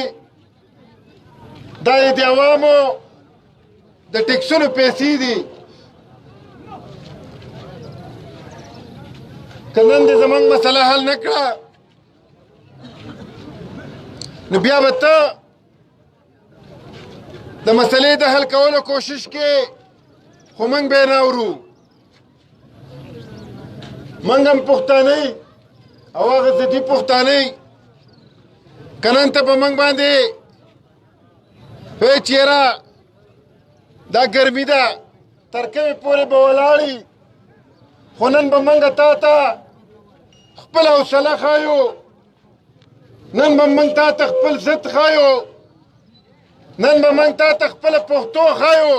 دا یې د عوامو د ټکسونو پیسې دي که نن دې زموږ مسله حل نه کړه نو بیا به ته د مسلې د حل کولو کوشش کې خو موږ به یې نه اورو موږ هم پښتانه او هغه ضدي پښتانه که نن ته په موږ باندې وایې چې یاره دا ګرمي ده تر کومې پورې به ولاړي خو نن به موږ تا ته خپل حوصله ښایو نن به موږ تا ته خپل ضد ښایو نن به موږ تا ته خپله پښتو ښایو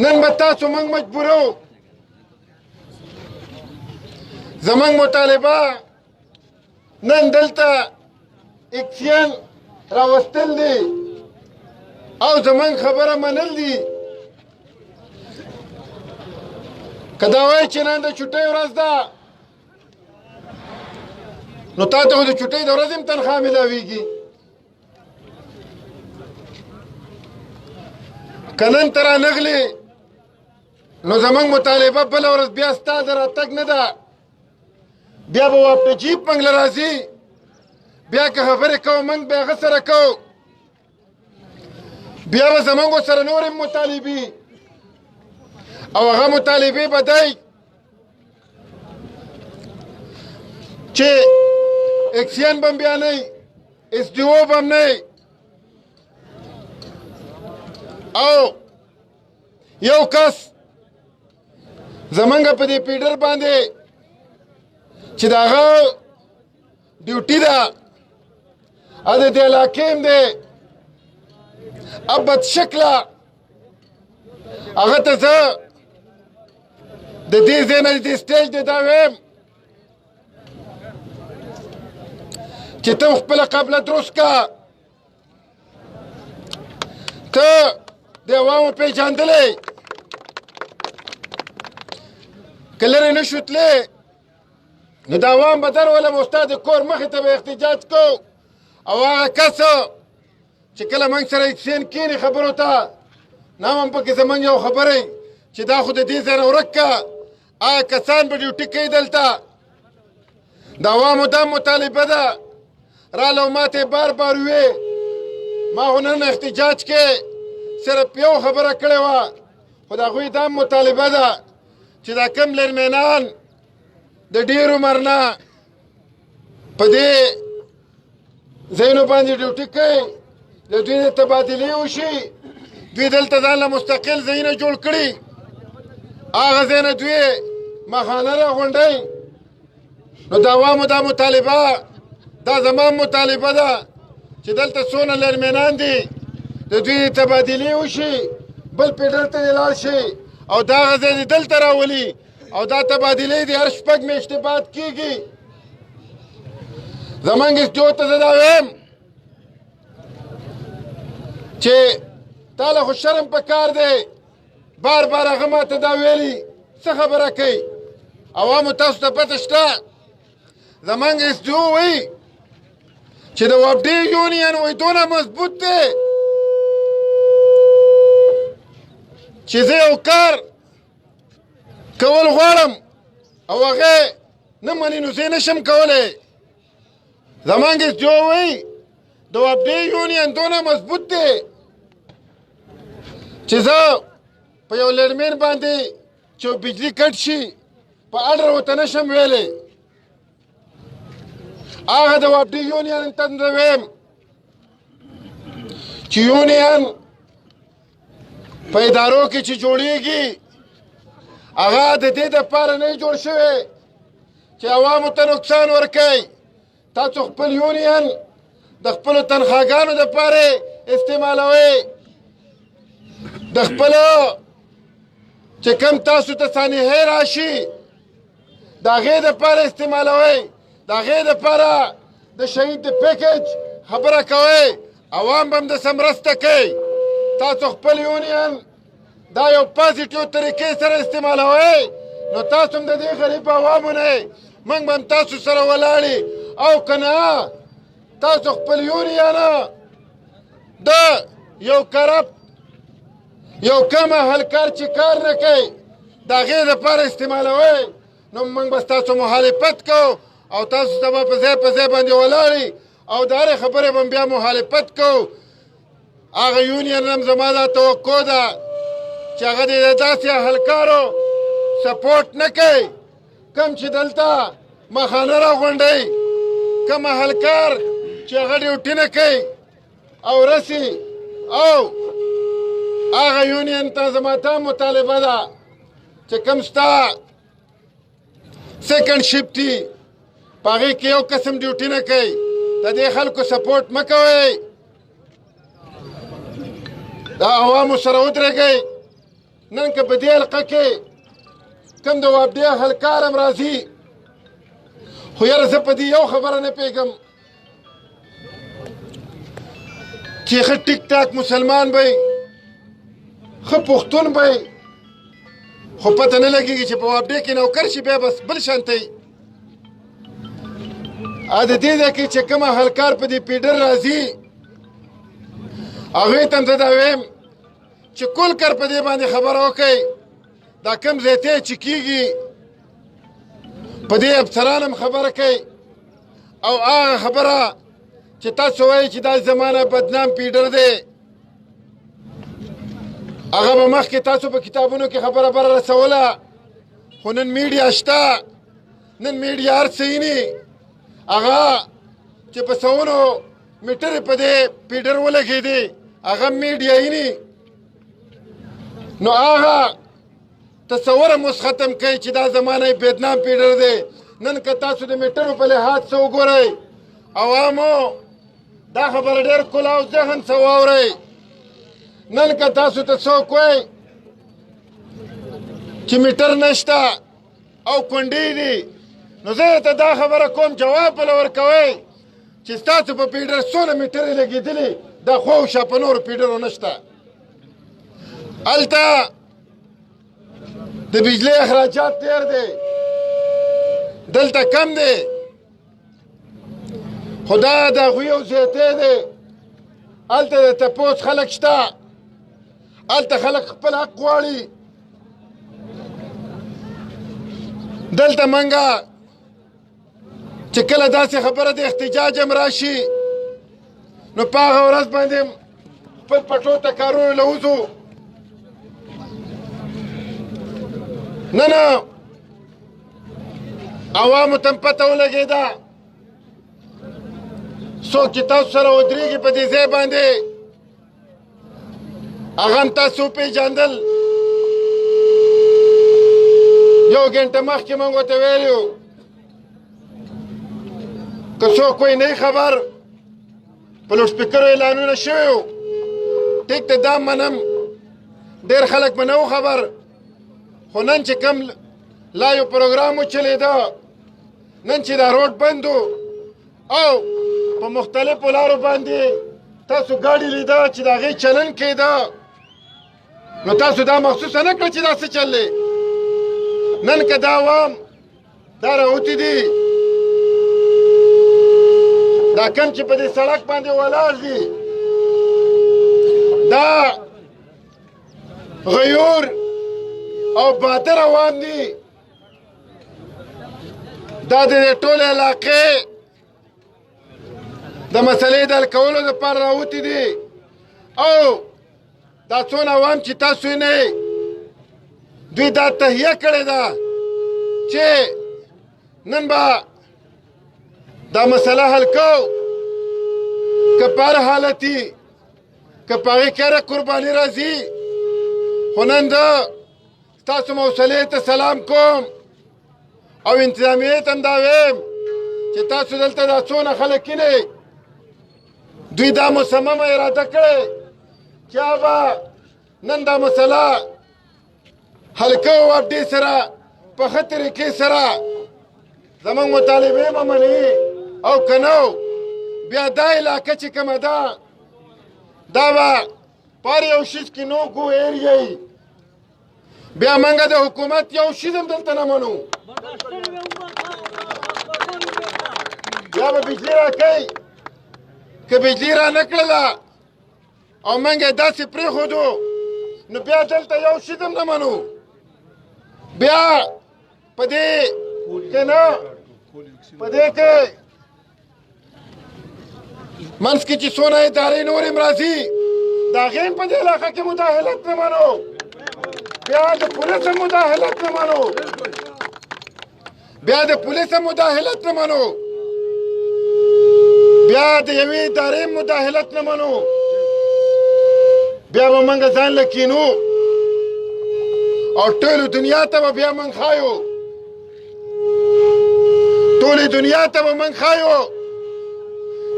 نن به تاسو موږ مجبورو زموږ مطالبه نن دلته اکسیان راوستل دي او زموږ خبره منل دي که دا وایي چې نن د چوټۍ ورځ ده نو تا ته خو د چوټۍ د ورځې هم تنخوا میلاویږي که نن ته رانغلې نو زموږ مطالبه بله ورځ بیا ستا د راتګ نه ده بیا به واپټه جیب موږ له راځي بیا که خبرې کوو موږ به هغه سره کوو بیا به زموږ سره نور هم مطالبې او هغه مطالبې به دی چې اکسیان به هم بیا نه وي اس ډي او به هم نه وي او یو کس زمونږ په دې پیډر باندې چې د هغه ډیوټي ده او د دې علاقې هم دی بد شکله هغه ته زه د دې ځای نه د دې سټیج دی دا ویم چې ته خپله قبله درست که ته د عوامو پېژندلی که لرې نه شو تللی نو د عوام به درولم او ستا د کور مخې ته به احتجاج کوو او هغه کس چې کله موږ سره اکسین کښېني خبرو ته نام هم پکې زموږ یو خبره چې دا خو د دې ځای نه ورک که هغه کسان به ډیوټي کوي دلته د عوامو دا مطالبه ده راله او ما ته بار بار وې ما خو نن احتجاج کې صرف یو خبره کړې وه خو د هغوی دا مطالبه ده چې دا کم لرمینان د ډېر عمر نه په دې ځایونو باندې ډیوټي کوي د دوی د تبادلې وشي دوی دلته ځان له مستقل ځایونه جوړ کړي هغه ځای نه دوی مخانه راغونډوي نو د عوامو دا مطالبه دا زما مطالبه ده چې دلته څونه لرمینان دي د دوی تبادلې وشي بل پیډر ته دې لاړ شي او دا هغه ځای دې دلته راولي او دا تبادلې دې هر شپږ میاشتې بعد کېږي زموږ اسټیو ته زه دا وایم چې تا له خو شرم په کار دی بار بار هغه ما ته دا ویلي څه خبره کوي عوامو تاسو ته پته شته زموږ اسټیو وایي چې د وابډې یونین وایي دونه مضبوط دی چې زه یو کار کول غواړم او هغه نه مني نو زه یې نشم کولی زموږ اسټیو وایي د وابډې یونین دونه مضبوط دی چې زه په یو لړمین باندې چې بجلي کټ شي په اډر ورته نشم ویلی هغه د وابډې یونین ته زه ویم چې یونین په ادارو کې چې جوړیږي هغه د دې دپاره نه جوړ شوی چې عوامو ته نقصان ورکوي تاسو خپل یونین د خپلو تنخواګانو دپاره استعمالوئ د خپلو چې کوم تاسو ته سانحې راشي د هغې دپاره استعمالوئ د هغې دپاره د شهید د پیکج خبره کوئ عوام به هم دسه مرسته کوي تاسو خپل یونین دا یو پازیټیو طریقې سره استعمالوئ نو تاسو هم د دې غریب عوامو نه موږ به هم تاسو سره ولاړې او که نه تاسو خپل یونین د یو کرپټ یو کم اهلکار چې کار نه کوي د هغې دپاره استعمالوئ نو موږ به ستاسو مخالفت کوو او تاسو ته به په ځای باندې ولاړې او د هرې خبرې به بیا مخالفت کوو هغه یونین هم زما دا توقع ده چې هغه د داسې اهلکارو سپورټ نه کوي کم چې دلته مخانه راغونډوي کم اهلکار چې هغه ډیوټي نه کوي او رسي او هغه یونین ته زما ته مطالبه ده چې کوم ستا سیکنډ شپ دي په هغې کې یو قسم ډیوټي نه کوي د دې خلکو سپورټ مه کوئ د عوامو سره ودرېږئ نن که په دې حلقه کې کوم د وابډې هلکار هم راځي خو یاره زه په دې یو خبره نه پوهېږم چې ښه ټیک ټاک مسلمان به ښه پښتون به خو پته نه لګېږي چې په وابډې کې نوکر شي بیا بس بل شانتی د دې ځای کې چې کومه هلکار په دې پیډر راځي هغوی ته هم زه دا وایم چې کل کر په دې باندې خبره وکړئ دا کوم ځای ته چې کېږي په دې افسران هم خبره کوي او هغه خبره چې تاسو وایئ چې دا زمانه بدنام پیډر دی هغه به مخکې تاسو په کتابونو کې خبره بره رسوله خو نن میډیا شته نن میډیا هر څه ویني هغه چې په سوونو میټرې په دې پیډر ولګېدې هغه میډیا ویني نو هغه تصور هم اوس ختم کوي چې دا زمانه بدنام پیډر دی نن که تاسو د میټرو په لحاظ څه وګورئ عوامو دا خبره ډېر کلاو ذهن څه واورئ نن که تاسو ته څوک وایي چې میټر نشته او کونډې دي نو زه ته دا خبره کوم جواب بله ورکوئ چې ستاسو په پیډر څونه میټرې لګېدلي دا خوا او شا په نورو پیډرو نشته هلته د بجلی اخراجات ډېر دی دلته کم دی خو دا د هغوی یو زیاتی دی هلته د تپوس خلک شته هلته خلک خپل حق غواړي دلته منګه چې کله داسې خبره د احتجاج هم راشي نو په هغه ورځ باندې خپل پټو ته کارونو له وځو نه عوامو ته هم پته ولګېده څوک چې تاسو سره ودرېږي په دې ځای باندې هغه هم تاسو وپېژندل یو ګنټه مخکې موږ ورته ویلي وو که څوک وایي نه خبر په لوډسپیکرو اعلانونه شوي وو ټیک ته دا منم ډېر خلک به نه وو خبر خو نن چې کوم لا یو پروګرام وچلېده نن چې دا روډ بند او په مختلفو لارو باندې تاسو ګاډي لیده چې د هغې چلن کېده نو تاسو دا محسوسه نه کړه چې دا څه چل دی نن که دا عوام دا راوتي دي دا کم چې په دې سړک باندې ولاړ دي دا غیور او بادر عوام دي دا د دې ټولې علاقې د مسلې د حل کولو دپاره راوتي دي او دا څونه عوام چې تاسو یې نه دوی دا تهیه کړې ده چې نن به دا مسله حل کوو که په هر حالت وي که په هغې کې هره قرباني راځي خو نن زه ستاسو موصلې ته سلام کوم او انتظامیې ته هم دا ویم چې تاسو دلته دا څونه خلک کینئ دوی دا مصممه اراده کړې چې به نن دا مسله حل کوو وابډې سره په ښه طریقې سره زموږ مطالبې به مني او که نه بیا دا علاقه چې کومه ده دا به په هر یو شیز کې نو ګو ایریایي بیا موږ د حکومت یو شیز هم دلته نه منو بیا به بجلي راکوي که بجلي را نه کړله او موږ یې داسې پرېښودو نو بیا دلته یو شیز هم نه منو بیا په دې کې نه په دې کې منځ کې چې څونه ادارې نورې هم راځي د هغې هم په دې علاقه کې مداخلت نه منو بیا د پولیس هم مداخلت نه منو بیا د پولیس هم مداخلت نه منو بیا د یوې ادارې هم مداخلت نه منو بیا به موږ ځان له کینو او ټولو دنیا ته به بیا موږ ښایو ټولې دنیا ته به موږ ښایو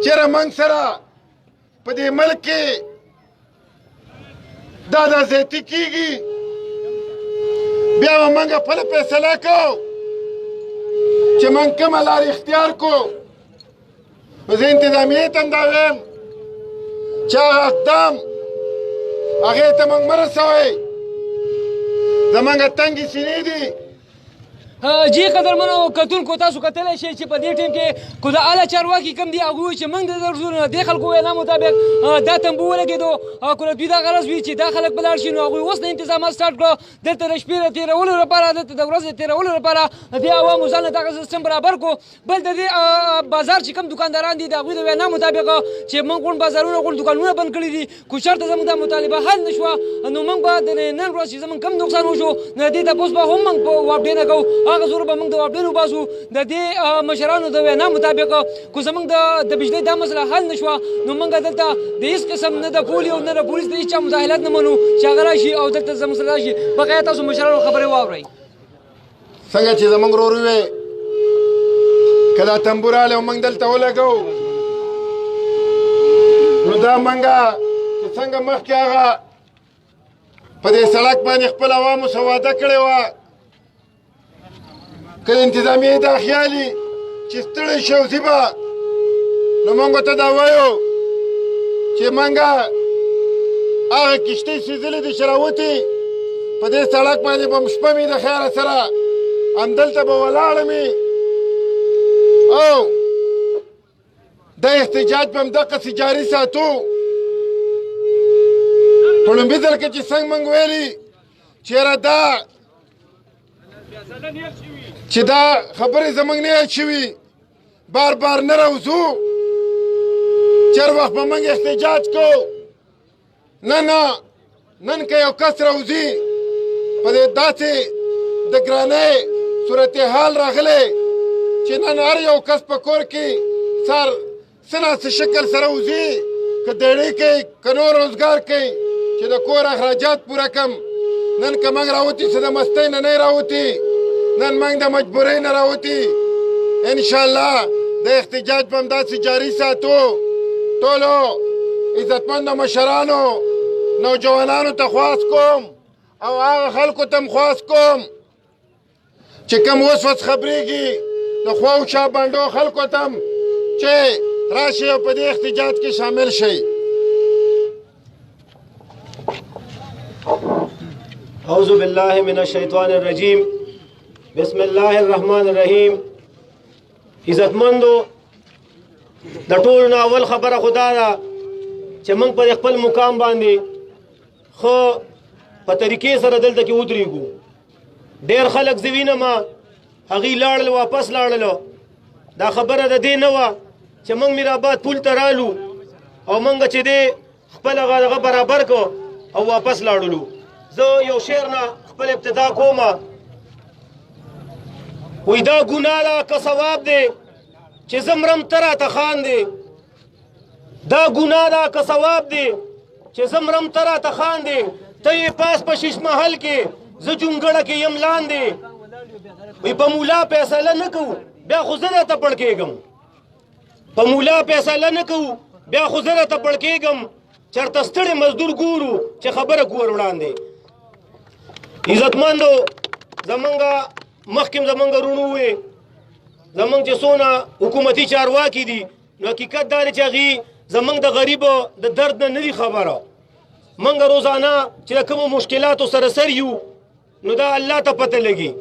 چېرې موږ سره په دې ملک کې دا زیاتي کېږي بیا به موږ خپله فیصله کوو چې موږ کومه لار اختیار کړو نو زه انتظامیې ته هم دا وایم چې هغه اقدام هغې ته موږ مه رسوئ زموږ تنګې سینې دي جی قدرمنو کتونکو تاسو کتلی شئ چې په دې ټیم کې خو د اعلی چارواکي کوم دي هغوی چې موږ د درځو دې خلکو وینا مطابق دا تنبو ولګېدو او که د دوی دا غرض وي چې دا خلک به لاړ شي نو هغوی اوس نه انتظامات سټارټ کړو دلته د شپې د تېرولو لپاره دلته د ورځې تېرولو لپاره د دې عوامو ځان له دغه سیستم برابر کړو بل د دې بازار چې کوم دکانداران دي د هغوی د وینا مطابق چې موږ غونډ بازارونه غونډ دکانونه بند کړي دي که چېرته زموږ دا مطالبه حل نه شوه نو موږ به د نن ورځ چې زموږ کم نقصان وشو نو د دې تپوس به هم موږ په واپډې نه کوو هغه زور به موږ د واپډې نه وباسو د دې مشرانو د وینا مطابق که زموږ د بجلۍ دا مسله حل نه شوه نو موږ دلته د هېڅ قسم نه د پولي او نه د پولیس د هېڅ چا مداخلت نه منو چې هغه راشي او دلته زموږ سره راشي بقیه تاسو مشرانو خبرې واورئ څنګه چې زموږ ورور ووی که دا تنبو رالی او موږ دلته ولګو نو دا موږ چې څنګه مخکې هغه په دې سړک باندې خپل عوامو سره واده کړې وه که د انتظامیې دا خیال وي چې ستړی شي او ځي به نو موږ ته دا وایو چې موږ هغه کښتۍ سېزلې دي چې راوتې په دې سړک باندې به شپه مې د خیره سره همدلته به ولاړه مې او دا احتجاج به همدقسې جاري ساتو په لومبي ځل کې چې څنګه موږ ویلي چې یاره دا چې دا خبرې زموږ نه یاد شوي بار بار نه راوځو چې هر وخت به موږ احتجاج کوو نن که یو کس راوځي په دې داسې د ګرانۍ صورتحال راغلی چې نن هر یو کس په کور کې سر څه ناسې شکل سره وځي که دیړۍ کوي که نور روزګار کوي چې د کور اخراجات پوره کم نن که موږ راوتي څه د مستۍ نه نه راوتي نن موږ د مجبورۍ نه راوتي انشاءالله د احتجاج به همداسې جاري ساتو ټولو عزتمندو مشرانو نوجوانانو ته خواست کوم او هغه خلکو ته هم خواست کوم چې کوم اوس خبرېږي د خواو شا بانډو خلکو ته هم چې راشي او په دې احتجاج کې شامل شئ اعوذ بالله من الشیطان الرجیم بسم الله الرحمن الرحیم عزتمندو د ټولو نه اول خبره خدا ده چې موږ په خپل مقام باندې خو په طریقې سره دلته کې ودرېږو ډېر خلک زه وینم هغوی لاړل واپس لاړلو دا خبره د دې نه وه چې موږ میرآباد پول ته رالو او موږ چې دی خپل هغه برابر کو او واپس لاړلو زه یو شعر نه خپل ابتدا کوم وی دا ګناه ده که ثواب دی چې زه مرم ته راته خاندې دا ګناه ده که ثواب دی چې زه مرم ته راته خاندې ته یې پاس په شیش محل کې زه جونګړه کې یم لاندې وی په مولا فیصله نه کوو بیا خو زه راته پړ کېږم په مولا فیصله نه کوو بیا خو زه راته پړ کېږم چېرته ستړی مزدور ګورو چې خبره کور وړاندې عزتمندو زمونږ مخکې زمونږ وروڼو وې زمونږ چې څونه حکومتي چارواکي دي نو حقیقت دا دی چې هغوی زمونږ د غریبو د درد نه نه دي خبره موږ روزانه چې د کومو مشکلاتو سره سر یو نو دا الله ته پته لګي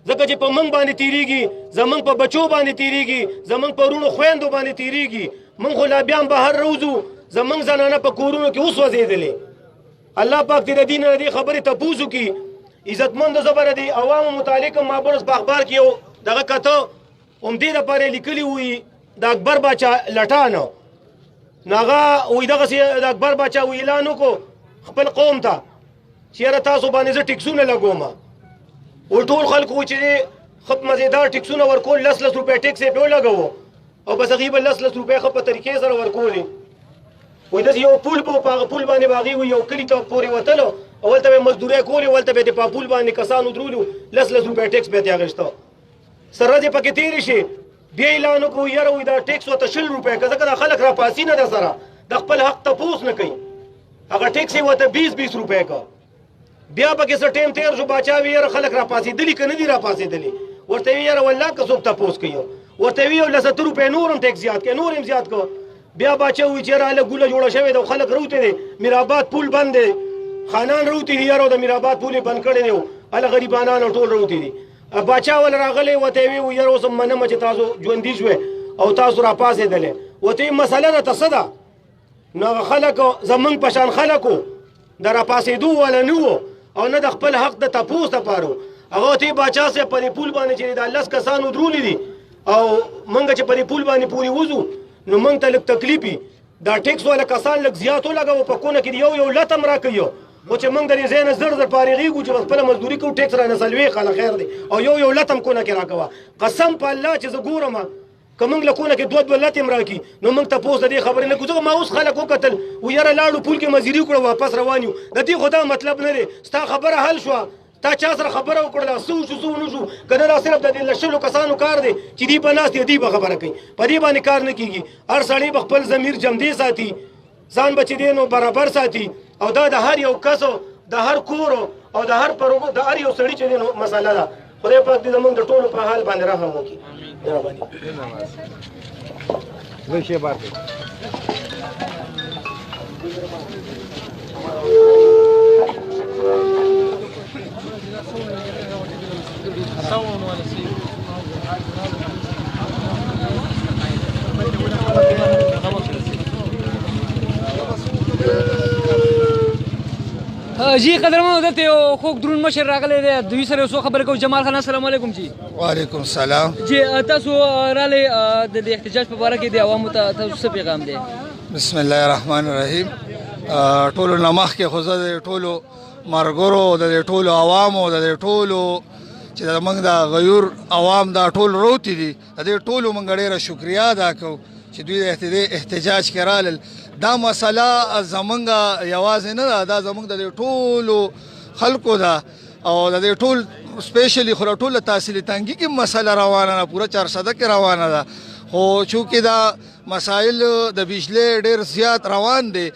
ځکه چې په موږ باندې تیریږي زمونږ په بچو باندې تیریږي زمونږ په وروڼو خویندو باندې تیریږي موږ خو لا بیا هم بهر روځو زمونږ زنانه په کورونو کې اوس وځېدلې الله پاک دې د دې نه د دې خبرې تپوس وکړي عزتمندو زه به د عوامو متعلق ما برس په اخبار کې یو دغه کته همدې دپاره یې لیکلي وي د اکبر باچا لټانه نو هغه وایي دغسې د اکبر باچا اعلان وکړو خپل قوم ته چې یاره تاسو باندې زه ټکسونه لګوم ټول خلکو چې ښه مزېدار ټکسونه ورکول 10 روپۍ ټکس یې پرې ولګوو او بس هغوی به 10 روپۍ ښه په طریقې سره ورکولې وایي داسې یو پول به په هغه پول باندې به هغې یو کلي ته پورې وتلو او هلته به یې مزدورۍ کولې ولته به یې په پول باندې کسانو درولو 10 روپۍ ټیکس به یې ترې اخېسته سره ورځې پکې تېرې شي بیا اعلان وکړو یاره وایي دا ټیکس ورته 100 روپۍ که ځکه دا خلک راپاسي نه ده سره د خپل حق تپوس نه کوي هغه ټیکس یې ورته 20 روپۍ که بیا پکې څه ټایم تېر شو باچا وي یاره خلک راپاسېدلي که نه دي راپاسېدلي ورته وي یاره والله که څوک تپوس کوي ورته وي یو 70 روپۍ نور هم ټیکس زیات کړي نور هم زیات کړه بیا باچا وایي چې یاره هله ګوله جوړه شوې ده خلک روتې دی میرآباد پول بند دی خانان روتې دي یاره د میرآباد پول یې بند کړی دی هله غریبانان ټول روتې دي باچا ول راغلی ورته یې وي یاره اوس هم منمه چې تاسو ژوندي شوې او تاسو راپاسېدلې ورته یې مسله درته څه ده نو هغه خلک زمونږ په شان خلکو د راپاسېدو والا نه وو او نه د خپل حق د تپوس دپاره هغه ورته یې باچا صاحب په دې پول باندې چې دا 10 کسانو درولي دي او موږ چې په دې پول باندې پورې وځو نو موږ ته لږ تکلیف وي دا ټیکس والا کسان لږ زیات ولګوو په کونه کې یو لت هم راکوي خو چې موږ د دې ځای نه زر فارغېږو چې خپله مزدوري کوو ټیکس رانه څلوېښت خاله خیر دی او یو لت هم کونه کې راکوه قسم په الله چې زه ګورم که موږ له کونه کې دوه لت هم راکړي نو موږ تپوس د دې خبرې نه کوو ځکه ما اوس خلک وکتل و یاره لاړو پول کې مزیري وکړه واپس روان یو د دې خو دا مطلب نه دی ستا خبره حل شوه تا چا سره خبره وکړله څه وشو څه ونه شو که نه دا صرف د دې له 100 کسانو کار دی چې دوی به ناست دي دوی به خبره کوي په دې باندې کار نه کېږي هر سړی به خپل ضمیر جمدې ساتي ځان به چې دی نو برابر ساتي او دا د هر یو کس د هر کور او د هر د هر یو سړي چې دی نو مسله ده خدای پاک دې زموږ د ټولو په حال باندې رحم وکړي جی قدرمنو دلته یو خوږ درون مشر راغلی دی دوی سره یو څو خبرې کوو جمال خان السلام علیکم جی وعلیکم السلام جی تاسو رالی د احتجاج په باره کې د عوامو ته تاسو څه پیغام دی بسم الله الرحمن الرحیم ټولو نه مخکې خو زه د ټولو ملګرو د ټولو عوامو د ټولو چې زموږ د غیور عوام دا ټول روتي دي د دې ټولو موږ ډېره شکریا ادا کوو چې دوی د احتجاج کې رالل دا مسله زمونږ یوازې نه ده دا زمونږ د ټولو خلکو ده او د ټول سپیشلی خو ټول تحصیلي تنګي کې مسله روانه ده پوره 400 کې روانه ده خو چونکې دا مسایل د بجلی ډېر زیات روان دي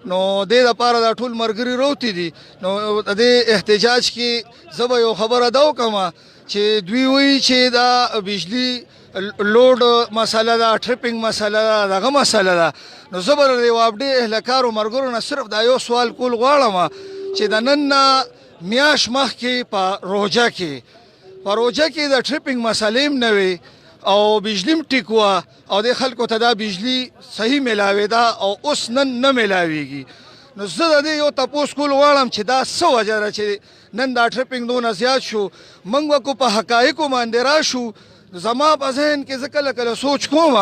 نو د دې لپاره دا ټول ملګري روتي دي نو د دې احتجاج کې زه به یو خبره دا وکړم چې دوی وایي چې دا بجلی لوډ مسله ده ټریپینګ مسله ده دغه مسله ده نو زه به د یو اپډې اهلکارو ملګرو نه صرف دا یو سوال کول غواړم چې د نن نه میاشت مخکې په روژه کې د ټریپینګ مسلې هم نه وي او بجلی هم ټیک وه او د خلکو ته دا بجلی صحیح میلاوېده او اوس نن نه میلاویږي نو زه د دې یو تپوس کول غواړم چې دا څه وجه ده چې نن دا ټریپینګ دونه زیات شو موږ به په حقایقو باندې راشو زما په ذهن کې زه کله کله سوچ کوم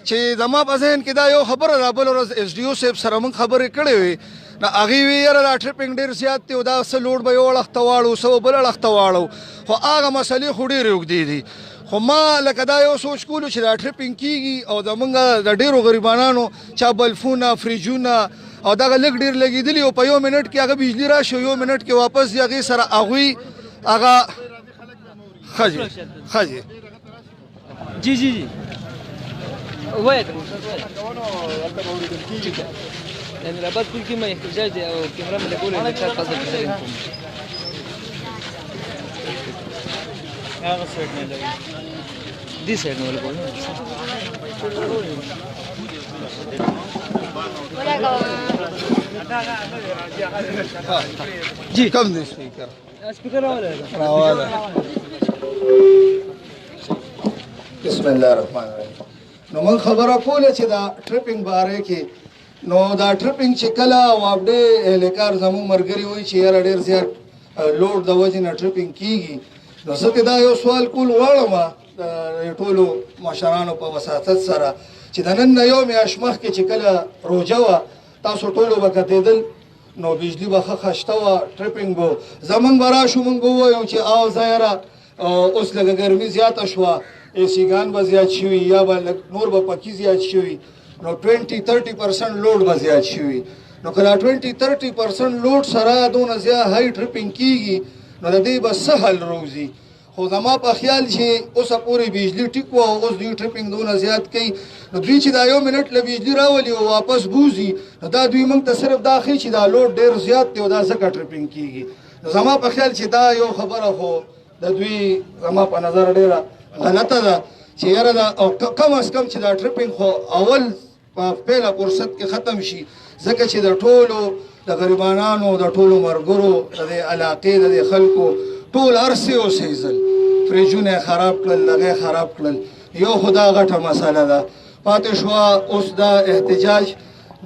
چې زما په ذهن کې دا یو خبره ده بله ورځ ایس ډي او صاحب سره موږ خبرې کړې وې نو هغې وی یاره دا ټریپینګ ډېر زیات دی او دا څه لوډ به یو اړخ ته واړو څه به بل اړخ ته واړو خو هغه مسلې خو ډېرې اوږدې دي خو ما لکه دا یو سوچ کولو چې دا ټریپینګ کېږي او زمونږ د ډېرو غریبانانو چا بلفونه فریجونه او دغه لږ ډېر لګېدلي او په یو منټ کې هغه بجلي راشي یو منټ کې واپس دي هغې سره هغوی هغه ښه جي جی جی جی وایه امرآباد پول کې مې احتجاج دی او کیمره مې لګولې ده چا تاسو ته سلام کوم هغه سایډ نه لګي دې سایډ نه لګول جی کم دی سپیکر راواله بسم الله الرحمن الرحیم نو موږ خبره کوله چې دا ټریپینګ باره کې نو دا ټریپینګ چې کله واپډې اهلکار زموږ ملګري وایي چې یاره ډېر زیات لوډ د وجې نه ټریپینګ کېږي نو زه دا یو سوال کول غواړم د ټولو مشرانو په وساطت سره چې د نن نه یو میاشت مخکې چې کله روژه وه تاسو ټولو به کتېدل نو بجلي به ښه خشته وه ټریپینګ به زمونږ به راشو موږ به ووایو چې او زه یاره اوس لږه ګرمي زیاته شوه ایسیګان به زیات شوي یا به نور به پکې زیات شوي نو 20-30% لوډ به زیات شوي. نو که دا 20-30% لوډ سره دونه زیات هائی ټریپینګ کېږي نو د دې به څه حل روزي. خو زما په خیال چې اوسه پورې بجلي ټیک وه او اوس دوی ټریپینګ دونه زیات کوي نو دوی چې دا 1 منټ له بجلي راولي او واپس بوزي نو دا دوی موږ ته صرف دا ښیي چې دا لوډ ډېر زیات دی او دا ځکه ټریپینګ کېږي. نو زما په خیال چې دا یو خبره خو د دوی زما په نظر ډېره غلطه ده چې یاره دا او کم از کم چې دا ټریپینګ خو اول په پیله فرصت کې ختم شي ځکه چې د ټولو د غریبانانو د ټولو مرګرو د دې علاقې د دې خلکو ټول ارسي اوسېدل فریجونه خراب کړل لغې خراب کړل یو خدا غټه مسله ده پاتې شوه اوس دا احتجاج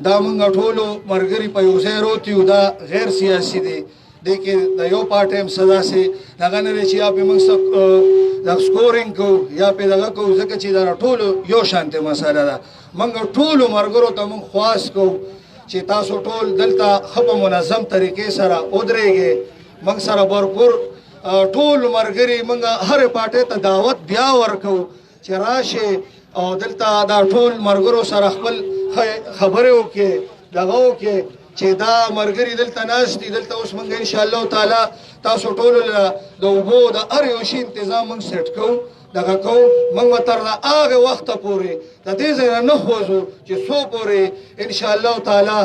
دا موږ ټولو ملګري په یو ځای روت یو دا غیر سیاسي دی دې کې د یو پارټي هم څه داسې دغه نه دی چې یا پې موږ د سکورینګ کوو یا پې دغه کوو ځکه چې دا ټولو یو شانتې مسله ده موږ ټولو ملګرو ته موږ خواست کوو چې تاسو ټول دلته ښه په منظم طریقې سره ودرېږئ موږ سره بھرپور ټول مرګري موږ هر پارټي ته دعوت بیا ورکو چې راشي او دلته دا ټول مرګرو سره خپل خبرې وکړي دغه وکړي چې دا مرګري دلته ناست دي دلته اوس موږ ان شاء الله تعالی تاسو ټولو له د اوبو د هر یو شي تنظیم موږ سیټ کوو دغه کوو موږ تر هغه وخته پورې د دې ځای نه وځو چې څو پورې ان شاء الله تعالی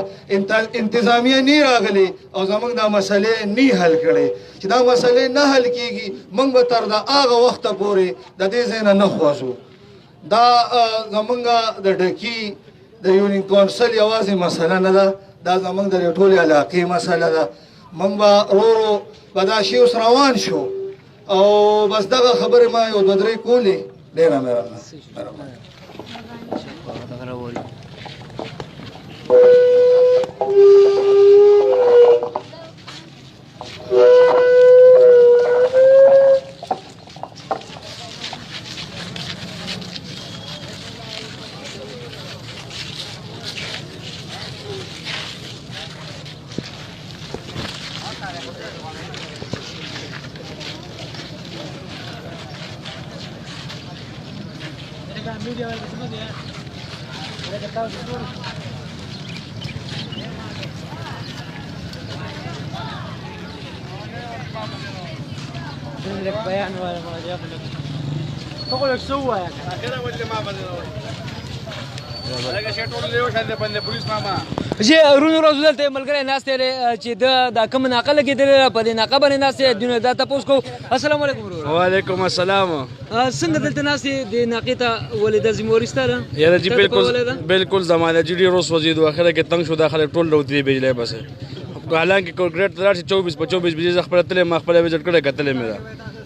انتظامیه نه راغلي او زموږ دا مسلې نه حل کړي چې دا مسلې نه حل کیږي موږ به تر هغه وخته پورې د دې ځای نه وځو. دا زموږ د ډکی د یونین کونسل یوازې مسله نه ده دا زموږ د ټولې علاقې مسله ده. موږ به ورو به دا شی اوس روان شو او بس دغه خبرې ما یو دوه درې کولې ډېره مهرباني. چې ورونو ورځو دلته ملګری ناست دی چې دا کوم ناقه لګېدلې په دې ناقه باندې ناست دی دونه دا تپوس کوو. السلام علیکم ورور. وعلیکم السلام. څنګه دلته ناست دی د ناقې ته ولې د ذمهواري ستا ده؟ یاره جی بالکل زمانه جی ډېر اوس وځي د اخره کې تنګ شو دا خلک ټول راوتلي بجلی بس حالانکه کورګریټ ته راشي 24 بجې زه خپله تللی ما خپله وزټ کړی کتلی مې ده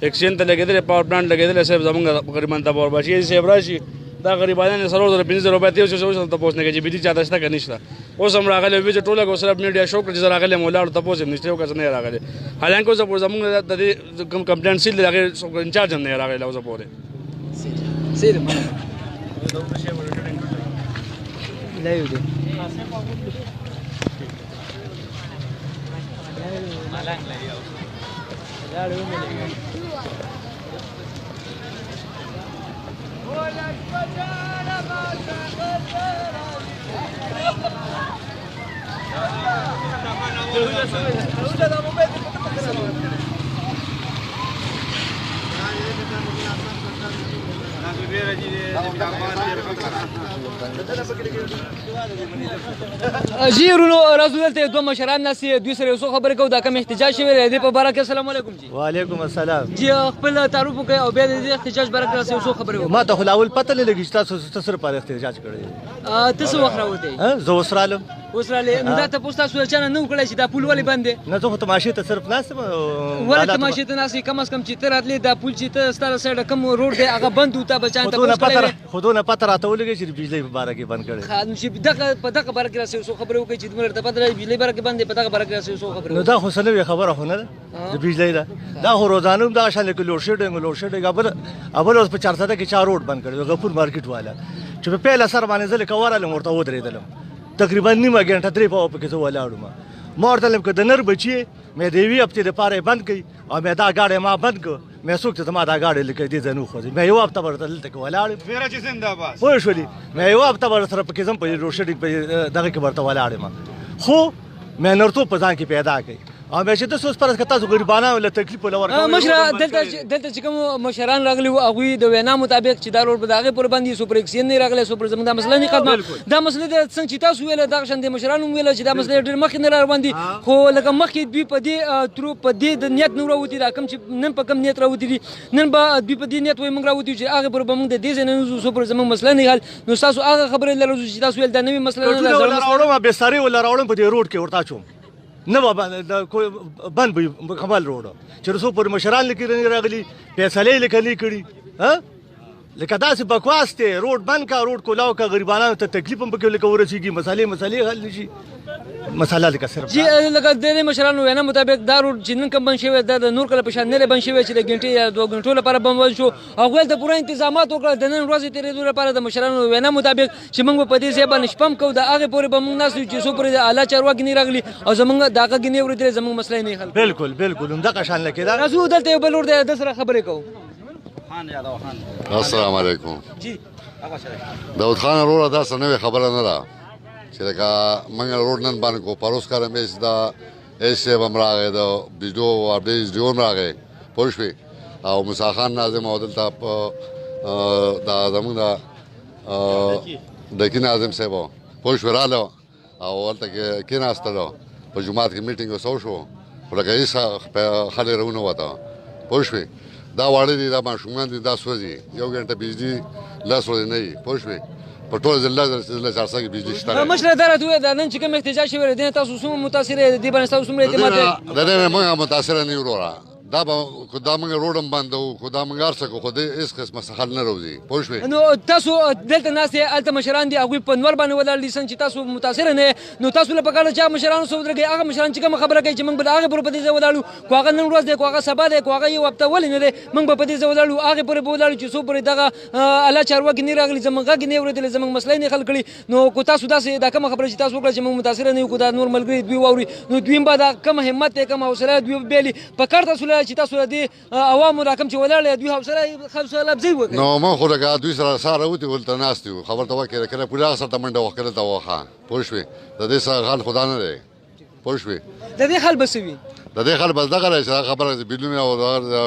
اکسچینج ته لګېدلی پاور پلانټ لګېدلی صاحب زمونږ غریبان ته باور باشي صاحب راشي دا غریبانان 3,000 روپۍ ته یو څه تپوس نه کوي چې بجلي چاته شته که نشته. اوس هم راغلی ویجه ټوله کو صرف میډیا شو کړه چې زه راغلی یم ولاړو تپوس هم نشته یو کس نه راغلی حالانکه اوسه پورې زمونږ د دې کوم کمپلینټ سیل دی هغې انچارج هم نه راغلی اوسه پورې. جی ورونو راځو دلته دوه مشران ناست دي دوی سره یو څو خبرې کوو دا کوم احتجاج شوی دی دې په باره کې. السلام علیکم جی. وعلیکم السلام. جی خپل تعارف وکړئ او بیا د دې احتجاج باره کې یو څو خبرې وکړئ. ما ته خو لا اول پته نه لګي چې تاسو څه سره په احتجاج کړی ته څه وخت راوتی؟ زه اوس رالم. اوس رالې نو دا تپوس تاسو چا نه وکړی چې دا پول ولې بند دی؟ نه زه خو تماشې ته صرف ناست یم. ولې تماشې ته ناست یې؟ کم از کم چې ته راتلې دا پول چې ته ستا له سایډه کوم روډ دی هغه بند و تا به چا تپوس کړی وی؟ خو دونه پته راته ولګي چې د بجلۍ په باره کې بند کړی. چې په دغه باره کې راسې یو څو خبرې وکړئ چې دومره درته پته لري بجلۍ باره کې بند دی په دغه باره کې راسې یو څو خبرې. نو دا خو څه نوې خبره خو نه ده د بجلۍ ده دا خو روزانه هم دغه شان لکه لوډ شیډینګ اول اوس په 400 کې چا روډ بند کړی غفور مارکیټ والا چې په پیله سر باندې زه لکه ورغلم ورته ودرېدلم تقریبا نیمه ګنټه 3 پاو پکې زه ولاړم ما ورته ویل که د نر بچي مې د یوې هفتې دپاره یې بند کړئ او مې دا ګاډی ما بند کړ مې څوک چې زما دا ګاډی لکه دې ځای نه وخوځي مې یوه هفته به ورته دلته کې ولاړ یم پوه شولې مې یوه هفته به ورسره پکې ځم په روډ شډې په دغه کې به ورته ولاړ یم خو مې نرتوب په ځان کې پیدا کړئ او مې چې تاسو اوس فرض که تاسو غریبانو له تکلیف ولا ورکوئ مشره دلته چې کوم مشران راغلي وو هغوی د وینا مطابق چې دا روډ به د هغې پورې بند وي سوپر اکسین نه راغلی سوپر زموږ دا مسله نه ختمه دا مسله د څنګه چې تاسو ویله دغه شان د مشرانو هم ویله چې دا مسله ډېر مخکې نه را باندې خو لکه مخکې دوی په دې د نیت نه راوتي دا کوم چې نن په کوم نیت راوتي دي نن به دوی په دې نیت وایي موږ راوتي چې هغې پورې به موږ د دې ځای نه نوځو سوپر زموږ مسله نه حل نو ستاسو هغه خبرې لرو چې تاسو ویل دا نوې مسله نه ده راوړم بسترې ولا راوړم په دې روډ کې ورته اچوم نه به بند به کمال روډ چې رسو پر مشران لیکلي راغلي فیصلې لیکلي کړي لکه داسې بکواس دی روډ بند کا روډ کولاو کا غریبانو ته تکلیف هم پکې لکه ورسېږي مسالې حل نشي مسله لکه صرف جی لکه د مشرانو وینا مطابق دا روډ چې نن کوم بند شوی دا د نور کله په شان نه بند شوی چې د غنټې یا 2 غنټو لپاره بند شو هغوی د پوره انتظامات وکړل د نن ورځې تېرېدو لپاره د مشرانو وینا مطابق چې موږ په دې ځای باندې شپم کوو د هغې پورې به موږ ناست یو چې څو پورې د اعلی چارواکي نه راغلي او زموږ د هغه ګینې اورېدلې زموږ مسله نه حل بالکل همدغه شان لکه دا راځو دلته یو بل ور دی د سره خبرې کوو السلام علیکم داود خان وروره دا څه نوې خبره نه ده چې لکه موږ روډ نن باندې کو پروس کارم ایس دا ایس صاحب هم راغی د ویډیو اپډیټ ډیو هم راغی پوه شوې او موسی خان ناظم او دلته دا زموږ د ډکي ناظم صاحب پوه شوې راغله او هلته کې کېناستلو په جومات کې میټینګ وسو شو خو لکه هېڅ خلک راونه وته پوه شوې دا واړه دي دا ماشومان دي دا سوځي یو ګنټه بجلی لس ورځې نه وي پوه شوې په ټول ضلع چارسا کې بجلی شته مشره دا راته ووایه دا نن چې کوم احتجاج شوی دی تاسو څومره متاثره یې د دې باندې تاسو څومره اعتماد دی د دې نه موږ متاثره نه یو وروره دا به خو دا موږ روډ هم بند وو خو دا موږ هر څه کوو خو دې هېڅ قسمه څه حل نه راوځي پوه شوې نو تاسو دلته ناست یې هلته مشران دي هغوی په نور باندې ولاړ دي څنګه چې تاسو متاثره نه یې نو تاسو له پکار ده چې هغه مشرانو سره ودرېږئ هغه مشران چې کومه خبره کوي چې موږ به د هغې پورې په دې ځای ولاړو خو هغه نن ورځ دی خو هغه سبا دی خو هغه یو هفته ولې نه دی موږ به په دې ځای ولاړو هغې پورې به ولاړو چې څو پورې دغه اعلی چارواکي نه راغلي زموږ غږ نه یې اورېدلی زموږ مسله یې نه حل کړي نو کو تاسو داسې دا کومه خبره چې تاسو وکړه چې موږ متاثره نه یو کو دا نور ملګري دوی واوري نو دوی هم به دا کوم همت دی کوم حوصله دوی بېلي پکار تاسو لره چې تاسو د دې عوامو را کوم چې ولاړ دوی حوصله افزایي وکړي نو موږ خو لکه دوی سره ساره وتي ولته ناست یو خبر ته وکړه کله پوره سره ته منډه وکړه ته وخا پوه شوې د دې سره حال خدا نه دی پوه شوې د دې حل به څه وي د دې حال بس دغه راځي خبره بیلونه او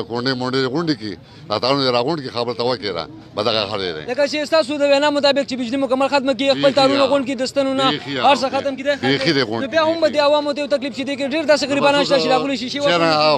کونډې مونډې غونډې کې راتاونه راغونډ کې خبر ته وکړه به دغه حل دی لکه چې تاسو د وینا مطابق چې بجلی مکمل ختمه کې خپل تارونه غونډ کې دستنونه هر څه ختم کړي نو بیا هم به د عوامو ته تکلیف شي کې ډېر داسې غریبانه شته چې راغلي شي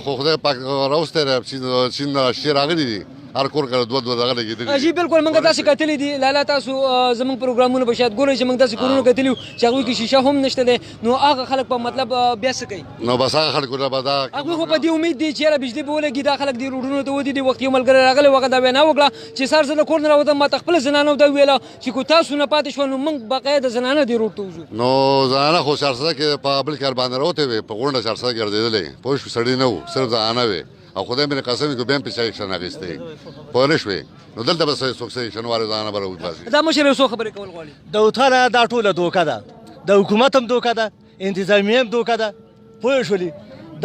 خو خدای پاک راوسته چې شي راغلي دي هر کور کله دوه دغه لګېدلي جی بالکل موږ داسې کتلي دي لالا تاسو زموږ پروګرامونه به شاید ګورئ چې موږ داسې کورونه کتلي وو چې هغوی کې شیشه هم نشته دی نو هغه خلک په مطلب بیا څه کوي نو بس هغه خلکو ته به دا هغوی خو په دې امید دي چې یاره بجلي به ولګي دا خلک دې روډونو ته ودي دي وخت یو ملګری راغلی هغه دا وینا وکړه چې سهار زه له کور نه راوتم ما ته خپله زنانو دا ویله چې کو تاسو نه پاتې شوه نو موږ باقاعده زنانه دې روډ ته وځو نو زنانه خو چارسده کې په بل کار باندې راوتې وې په غونډه چارسده ګرځېدلې پوه شوې سړي نه وو صرف زنانه وې او خدای مې قسم وکړ بیا هم پې اکشن اخیستی پوه نه شوې نو دلته به څوک اکشن وارې زنانه به راوباسي دا مشر یو څو خبرې کول غواړي داود خانه دا ټوله دوکه ده د حکومت هم دوکه ده انتظامیه هم دوکه ده پوه شولې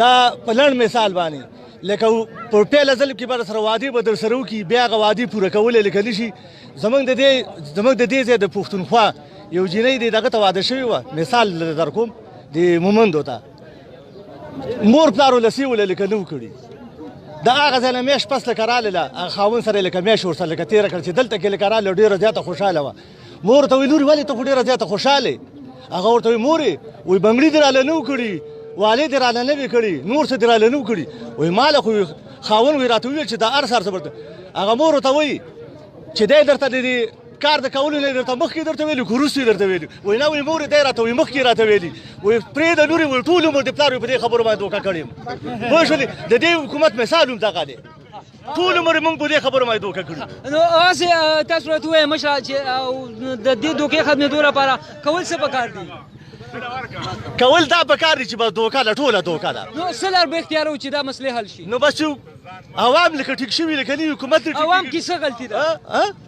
دا په لنډ مثال باندې لکه په پیله ځل کې به سره وعدې به در سره وکړي بیا هغه وعدې پوره کولی لیکلی شي زموږ د دې ځای د پښتونخوا یو جینۍ دی دغه ته واده شوې وه مثال در کوم د مومندو ته مور پلار ولسي وله لیکه نه و کړي د هغه ځای نه میاشت پس لکه راغله هغه خاوند سره لکه میاشت ورسره لکه تېره کړه چې دلته کې لکه راغله ډېره زیاته خوشحاله وه مور ورته وایي لورې ولې ته خو ډېره زیاته خوشحاله هغه ورته وایي مورې وایي بنګړي دې راله نه و کړي والې دې راله نه وي کړي نور څه دې راله نه و کړي وایي ما له خو خاوند وایي راته وویل چې دا هر سهار څه ورته هغه مور ورته وایي چې دی درته د کار د کولو نه درته مخکې درته ویلي که وروسته درته ویلي وایي نه وایي مورې دی راته وایي مخکې راته ویلي وایي پرېږده لورې وایي ټول عمر دې پلار وایي په دې خبرو باندې دوکه کړې یم پوه شولې د دې حکومت مثال هم دغه دی ټول عمر موږ په دې خبرو باندې دوکه کړي نو هسې تاسو راته ووایه مشره چې د دې دوکې ختمېدو لپاره کول څه پکار دي کول دا پکار دي چې بس دوکه ده ټوله دوکه ده نو څه لار به اختیار و چې دا مسلې حل شي نو بس عوام لکه ټیک شوي لکه نوي حکومت عوام کې څه غلطي ده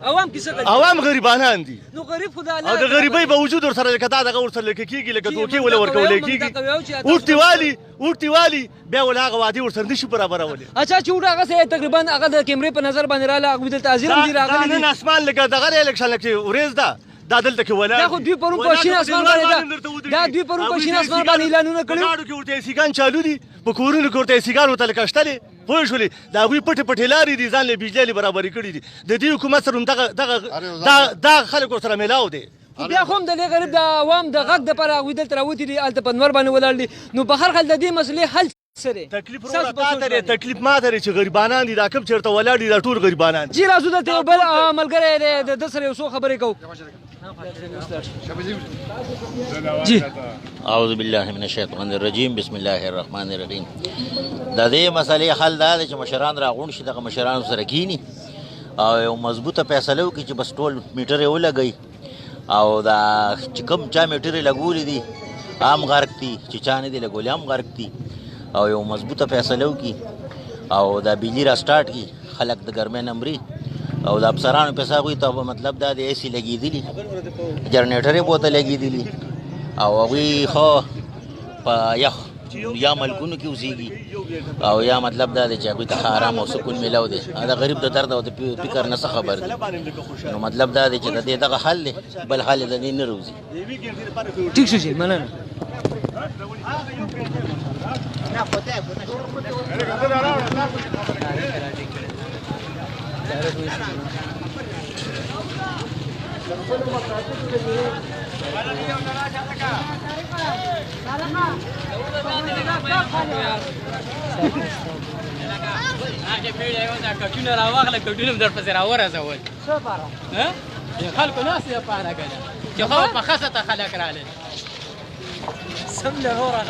عوام کې څه غلطي عوام غریبانان دي نو غریب خو د او د غریبۍ باوجود ورسره لکه دا دغه ورسره لکه کېږي لکه دوکې وله ورکولی کېږي اوټي والي بیا وله هغه وعدې ورسره نشي برابرولی اچھا چې اوټ هغسې تقریبا هغه د کیمرې په نظر باندې راله هغوی دلته حاضر هم دي راغلي نن اسمان لکه دغه دی الکشن لکه ورېځ ده دا دلته کې ولاړ دا خو دوی پرون په شین اسمان باندې دا دوی پرون په شین اسمان باندې اعلانونه کړي په کې ورته سیګان چالو دي په کورونو کې ورته سیګان ورته لکه شتلې پوه شولې د هغوی پټې لارې دي ځان له بجلۍ برابرې کړي دي د دې حکومت سره دغه خلک ورسره میلاو دی بیا خو هم د دې غریب د عوام د غږ دپاره هغوی دلته راوتي دي هلته په نور باندې ولاړ دي نو په هر حال د دې مسلې حل تکلیف ماته دی چې غریبانان دي دا کوم چېرته ولاړ دي دا ټول غریبانان دي جی راځو دلته یو بل ملګری دی د سره یو څو خبرې کوو جی اعوذ بالله من الشیطان الرجیم بسم الله الرحمن الرحیم د دې مسلې حل دا دی چې مشران راغونډ شي دغه مشرانو سره کینی او یو مضبوطه فیصله وکړي چې بس ټول میټر یې ولګوي او دا چې کوم چا میټر یې لګولي دي عام غرق دي چې چا نه دي لګولي عام غرق دي او یو مضبوطه فیصله وکړي او دا بجلی را سټارټ کړي خلک د ګرمۍ نه مري او د افسرانو پیسې هغوی ته مطلب دا د اے سی لګېدلي جنریټر یې بوته لګېدلي او هغوی ښه په یخ یا ملکونو کې اوسېږي او یا مطلب دا دی چې هغوی ته ښه آرام او سکون میلاو دی د غریب د درد او د فکر نه څه خبر دی نو مطلب دا دی چې د دې دغه حل دی بل حل د دې نه روځي ټیک شو جی مننه کټونه راواغله کټونه در پسې راورسول څه لپاره خلکو ناستې لپاره که نه چې خو په ښځه ته خلک راغلل سم له نوره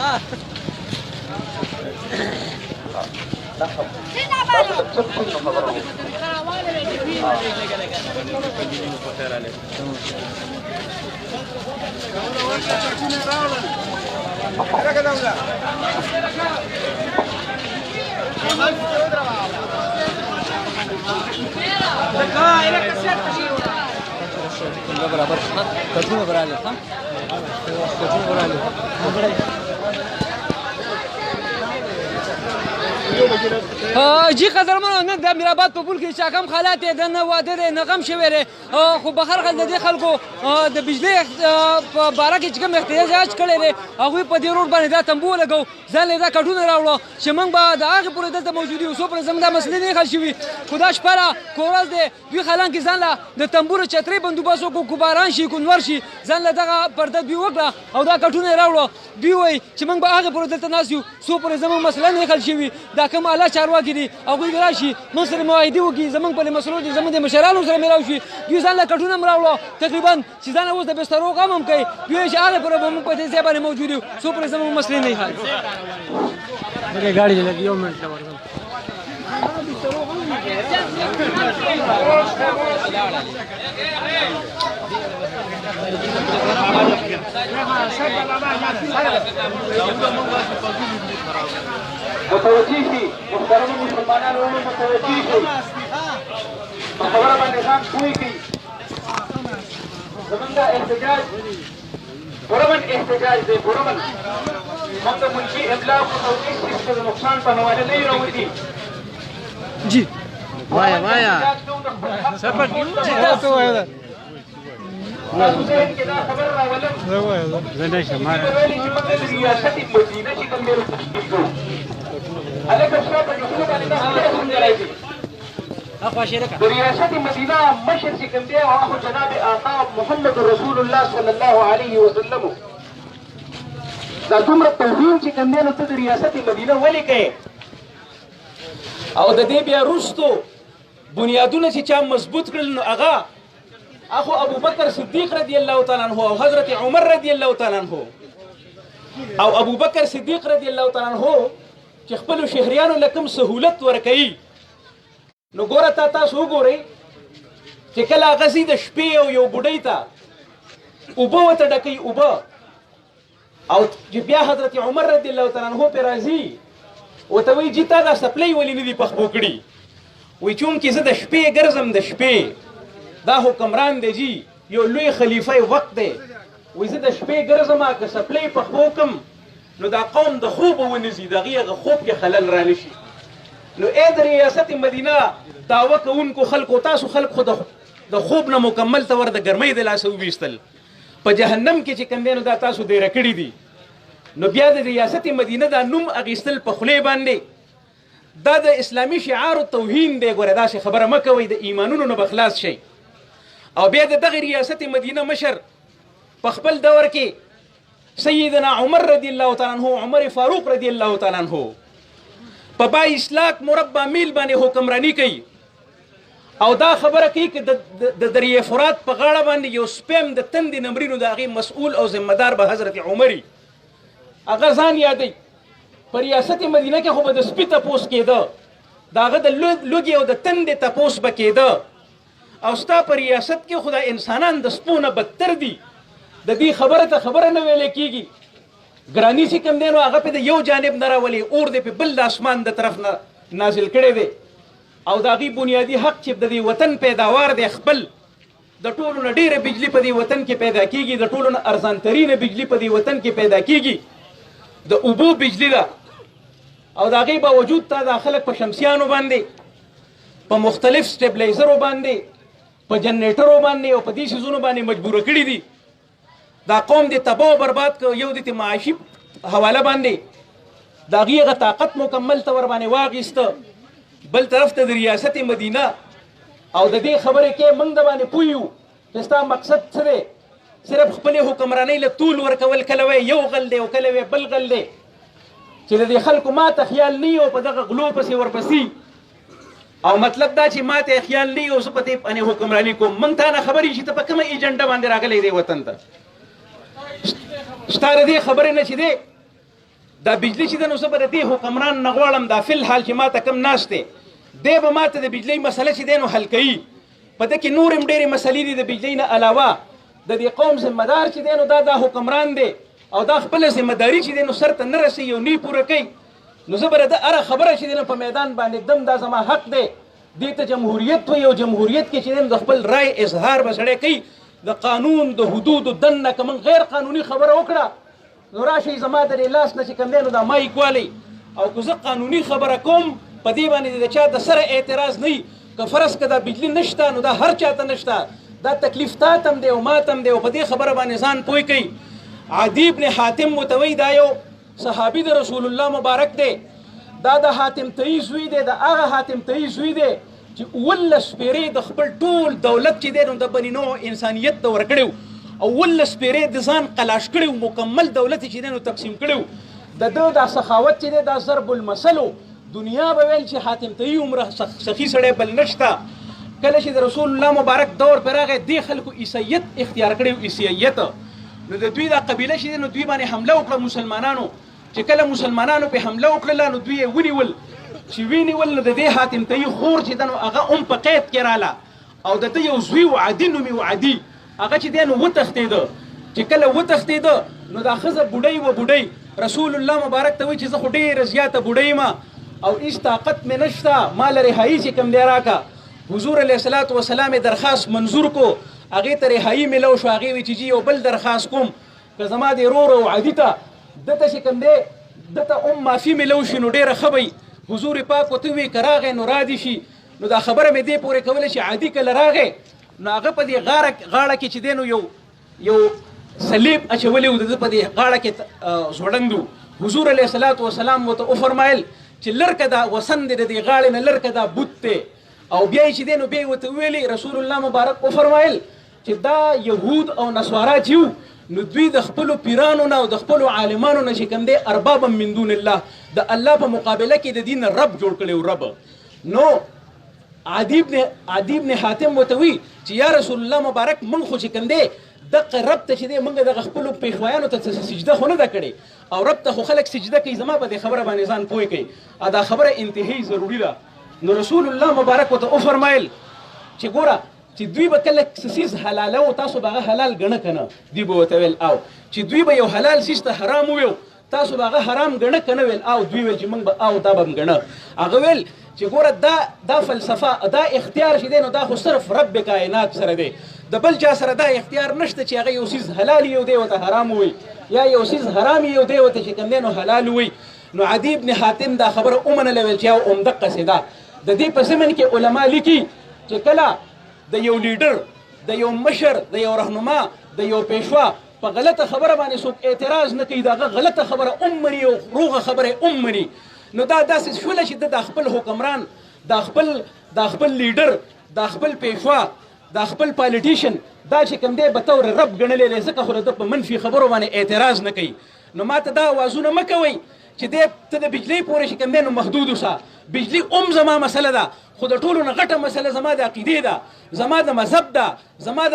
جی قدرمنو نن د میرآباد په پول کې چې کوم حالات یې د نه واده دی نه غم شوی دی خو په هر حال د دې خلکو د بجلۍ په باره کې چې کوم احتجاج کړی دی هغوی په دې روډ باندې دا تنبو ولګو ځان یې دا کټونه راوړه چې موږ به د هغې پورې دلته موجود یو څو پورې زموږ دا مسلې نه حل شوي خو دا شپه را که ورځ دی دوی حالان کې ځان له د تنبور چترۍ بندوبست وکړو که باران شي که نور شي ځان له دغه پرده دوی وکړه او دا کټونه یې راوړه دوی وایي چې موږ به هغې پورې دلته ناست یو څو پورې زموږ مسله نه حل شوي دا کوم اعلی چارواکي دي هغوی به راشي موږ سره معاهدې وکړي زموږ په مسلو دي زموږ د مشرانو سره میلاو شي دوی ځان له کټونه هم راوړه تقریبا چې ځان اوس د بسترو غم هم کوي دوی وایي چې هغې پورې به موږ په دې ځای باندې موجود یو څو پورې زموږ مسلې نه حل ګاډي دې لګي یو منټ له ورغلم متوجه شي محترم مسلمانانو متوجه شي په خبره باندې ځان پوه کړي زمونږ دا احتجاج پرامن احتجاج دی پرامن موږ د ملکي ابلاغ او تشخیص د نقصان په حواله نه راوځي جی وایا سفر چې تاسو وایو تاسو کې دا خبر راولم زه نه شم ریاست مدینه چې کوم ډېر تشکیل کوو هلکه شپه په ټولو باندې دا هم راځي د ریاست مدینه مشر چې کوم دی هغه جناب آقا محمد رسول الله صلی الله علیه وسلم دا دومره توهین چې کوم دی نو ته د ریاست مدینه ولې کوې او د دې بیا وروستو بنیادونه چې چا مضبوط کړل نو هغه اخو ابو بکر صدیق رضی الله تعالی عنہ او حضرت عمر رضی الله تعالی عنہ او ابو بکر صدیق رضی الله تعالی عنہ چې خپل شهريانو لکم سہولت ورکړي نو ګوره تاسو وګورئ چې کله غزي د شپې او یو بډۍ ته اوبه وته ډکوي اوبه او چې بیا حضرت عمر رضی الله تعالی عنہ په راځي ورته وایي چې تا دا سپلی ولې نه دي پخپو کړي وایي چونکې زه د شپې ګرځم د شپې دا حکمران دی جي یو لوی خلیفه وخت دی وایي زه د شپې ګرځم که سپلی پخپو کم نو دا قوم د خوب ونیسي د هغې خوب کې خلل را نشي نو ای د ریاست مدینه دعوه کوونکو خلکو تاسو خلک خو د خوب نه مکمل طور د ګرمۍ د لاسه وویستل په جهنم کې چې کوم دی نو دا تاسو دیره کړي دي نو بیا د ریاست مدینه دا نوم اخیستل په خولې باندې دا د اسلامي شعار توهین دی ګوره داسې خبره مه کوئ د ایمانونو نه به خلاص شئ او بیا د دغه ریاست مدینه مشر په خپل دور کې سیدنا عمر رضی الله تعالی عنہ عمر فاروق رضی الله تعالی عنہ په 22 لاک مربع میل باندې حکمرانی کوي او دا خبره کوي چې د دریای فرات په غاړه باندې یو سپیم د تندې نمرینو د هغې مسؤول او ذمه دار به حضرت عمري هغه ځان یادوي په ریاست مدینه کې خو به د سپي تپوس کېده د هغه د لوږې او د تندې تپوس به کېده او ستا په ریاست کې خو دا انسانان د سپو نه بدتر دي د دې خبره ته خبره نه ویلې کېږي ګراني چې کوم دی نو هغه پې د یو جانب نه راولي اور دی پې بل د اسمان د طرف نه نازل کړی دی او د هغې بنیادي حق چې د دې وطن پیداوار دی خپل د ټولو نه ډېره بجلي په دې وطن کې پیدا کېږي د ټولو نه ارزانترینه بجلي په دې وطن کې پیدا کېږي د اوبو بجلي ده او د هغې باوجود تا دا خلک په شمسیانو باندې په مختلف سټیبلایزرو باندې په جنریټرو باندې او په دې څیزونو باندې مجبوره کړي دي دا قوم دې تباه او برباد کړ یو دې معاشي حواله باندې د هغې هغه طاقت مکمل طور باندې واخیسته بل طرف ته د ریاست مدینه او د دې خبرې کې موږ د باندې پوه یو چې ستا مقصد څه دی صرف خپلې حکمرانۍ له طول ورکول کله وی یو غل دی او کله وی بل غل دی چې د دې خلکو ماته خیال نه او په دغه غلو پسې ورپسې او مطلب دا چې ماته خیال نه او زه په دې باندې حکمراني کوم موږ تا نه خبرې چې ته په کومه ایجنډه باندې راغلی دی وطن ته ستا د دې خبرې نه چې دی دا بجلی چې ده نو زه به د دې حکمران نه غواړم دا فی الحال چې ما ته کم ناست دی دی به ما ته د بجلۍ مسله چې دی نو حل کوي په ده کې نور هم ډېرې مسلې دي د بجلۍ نه علاوه د دې قوم ذمهدار چې دی نو دا حکمران دی او دا خپله ذمهداري چې دی نو سر ته نه رسوي او نه یې پوره کوي نو زه به د هره خبره چې دی نو په میدان باندې एकदम دا زما حق دی دې ته جمهوریت وایي او جمهوریت کې چې دی نو د خپل رای اظهار به سړی کوي د قانون د حدودو دننه که موږ غیر قانوني خبره وکړه نو راشئ زما د دې لاس نه چې کوم دی نو دا ما یکوالی او که زه قانوني خبره کوم په دې باندې د چا د سره اعتراض نه وي که فرض که دا بجلي نشته نو دا هر چاته نشته دا تکلیف تاته هم دی او ماته هم دی او په دې خبره باندې ځان پوه کوي عدي بن حاتم ورته وایي دا یو صحابي د رسول الله مبارک دی دا د حاتم تیي زوی دی د هغه حاتم تیي زوی دی چې 19 پیرې د خپل ټول دولت چې دی نو د بني نوع انسانیت ته ورکړی او 19 پیرې د ځان قلاش کړی مکمل دولت چې دی نو تقسیم کړی د ده دا سخاوت چې دی دا ضرب المثل دنیا به ویل چې حاتم تیي عمره سخي سړی بل نشته کله چې د رسول الله مبارک دور پرې راغی دې خلکو عیسیت اختیار کړی عیسیت نو د دوی دا قبیله چې دی نو دوی باندې حمله وکړه مسلمانانو چې کله مسلمانانو په حمله وکړله نو دوی یې ونیول چې وینیول نو د دې حاتم تیي خور چې ده نو هغه هم په قید کې راله او د ده یو زوی و عدي نومې و عدي هغه چې دی نو وتښتېده چې کله وتښتېده نو دا ښځه بوډۍ و بوډۍ رسول الله مبارک ته وایي چې زه خو ډېره زیاته بوډۍ یم او هېڅ طاقت مې نشته ما له رهایي چې کوم دی راکړه حضور علیه الصلاة والسلام درخواست منظور کو هغې ته رهایي میلو شو هغې وایي چې جي یو بل درخواست کوم که زما د ورور او عدي ته دته چې کوم دی دته معافي میلو شي نو ډېره ښه وي حضور پاک ورته ووایي که راغی نو رادي شي نو دا خبره مې دې پورې کوله چې عدي کله راغی نو هغه په دې غاړه کې چې دی نو یو صلیب اچولی و د ده په دې غاړه کې ځوړند و حضور علیه الصلاة والسلام ورته وفرمایل چې لرکه دا وسن دی د دې غاړې نه لرکه دا بت دی او بیا یې چې دی نو بیا یې ورته وویلې رسول الله مبارک وفرمایل چې دا یهود او نصوارا چې وو نو دوی د خپلو پیرانو نه او د خپلو عالمانو نه چې کوم دی اربابا من دون الله د الله په مقابله کې د دین رب جوړ کړی و رب نو عدي بن حاتم ورته وایي چې یا رسول الله مبارک موږ خو چې کوم دی دغه رب ته چې دی موږ دغه خپلو پیشوایانو ته سجده خو نه ده کړې او رب ته خو خلک سجده کوي زما په دې خبره باندې ځان پوه کوي دا خبره انتهایی ضروري ده نو رسول الله مبارک ورته وفرمایل چې ګوره چې دوی به کله څه حلاله او تاسو به هغه حلال ګڼه که نه دوی به ورته ویل او چې دوی به یو حلال څیز ته حرام وویل تاسو به هغه حرام ګڼه که نه ویل او دوی ویل چې موږ به او دا به م ګڼه هغه ویل چې ګوره دا فلسفه دا اختیار چې دی نو دا خو صرف رب کائنات سره دی د بل چا سره دا اختیار نشته چې هغه یو څیز حلال یو دی ورته حرام ووایي یا یو څیز حرام یو دی ورته چې کوم دی نو حلال ووایي نو عدي بن حاتم دا خبره ومنله ویل چې او همدقسې ده د دې په ضمن کې علما لیکي چې کله د یو لیډر د یو مشر د یو رهنما د یو پیشوا په غلطه خبره باندې څوک اعتراض نه کوي دغه غلطه خبره مني او روغه خبره مني نو دا داسې شوله چې د خپل حکمران د خپل لیډر د خپل پیشوا د خپل پالیټیشن دا چې کوم دی به طور رب ګڼلی دی ځکه خو د په منفي خبرو باندې اعتراض نه کوي نو ماته دا اوازونه مه کوئ چې ته د بجلی پورې چې کوم دی نو محدود اوسه بجلی زما مسله ده خو د ټولو نه غټه مسله زما د عقیدې ده زما د مذهب ده زما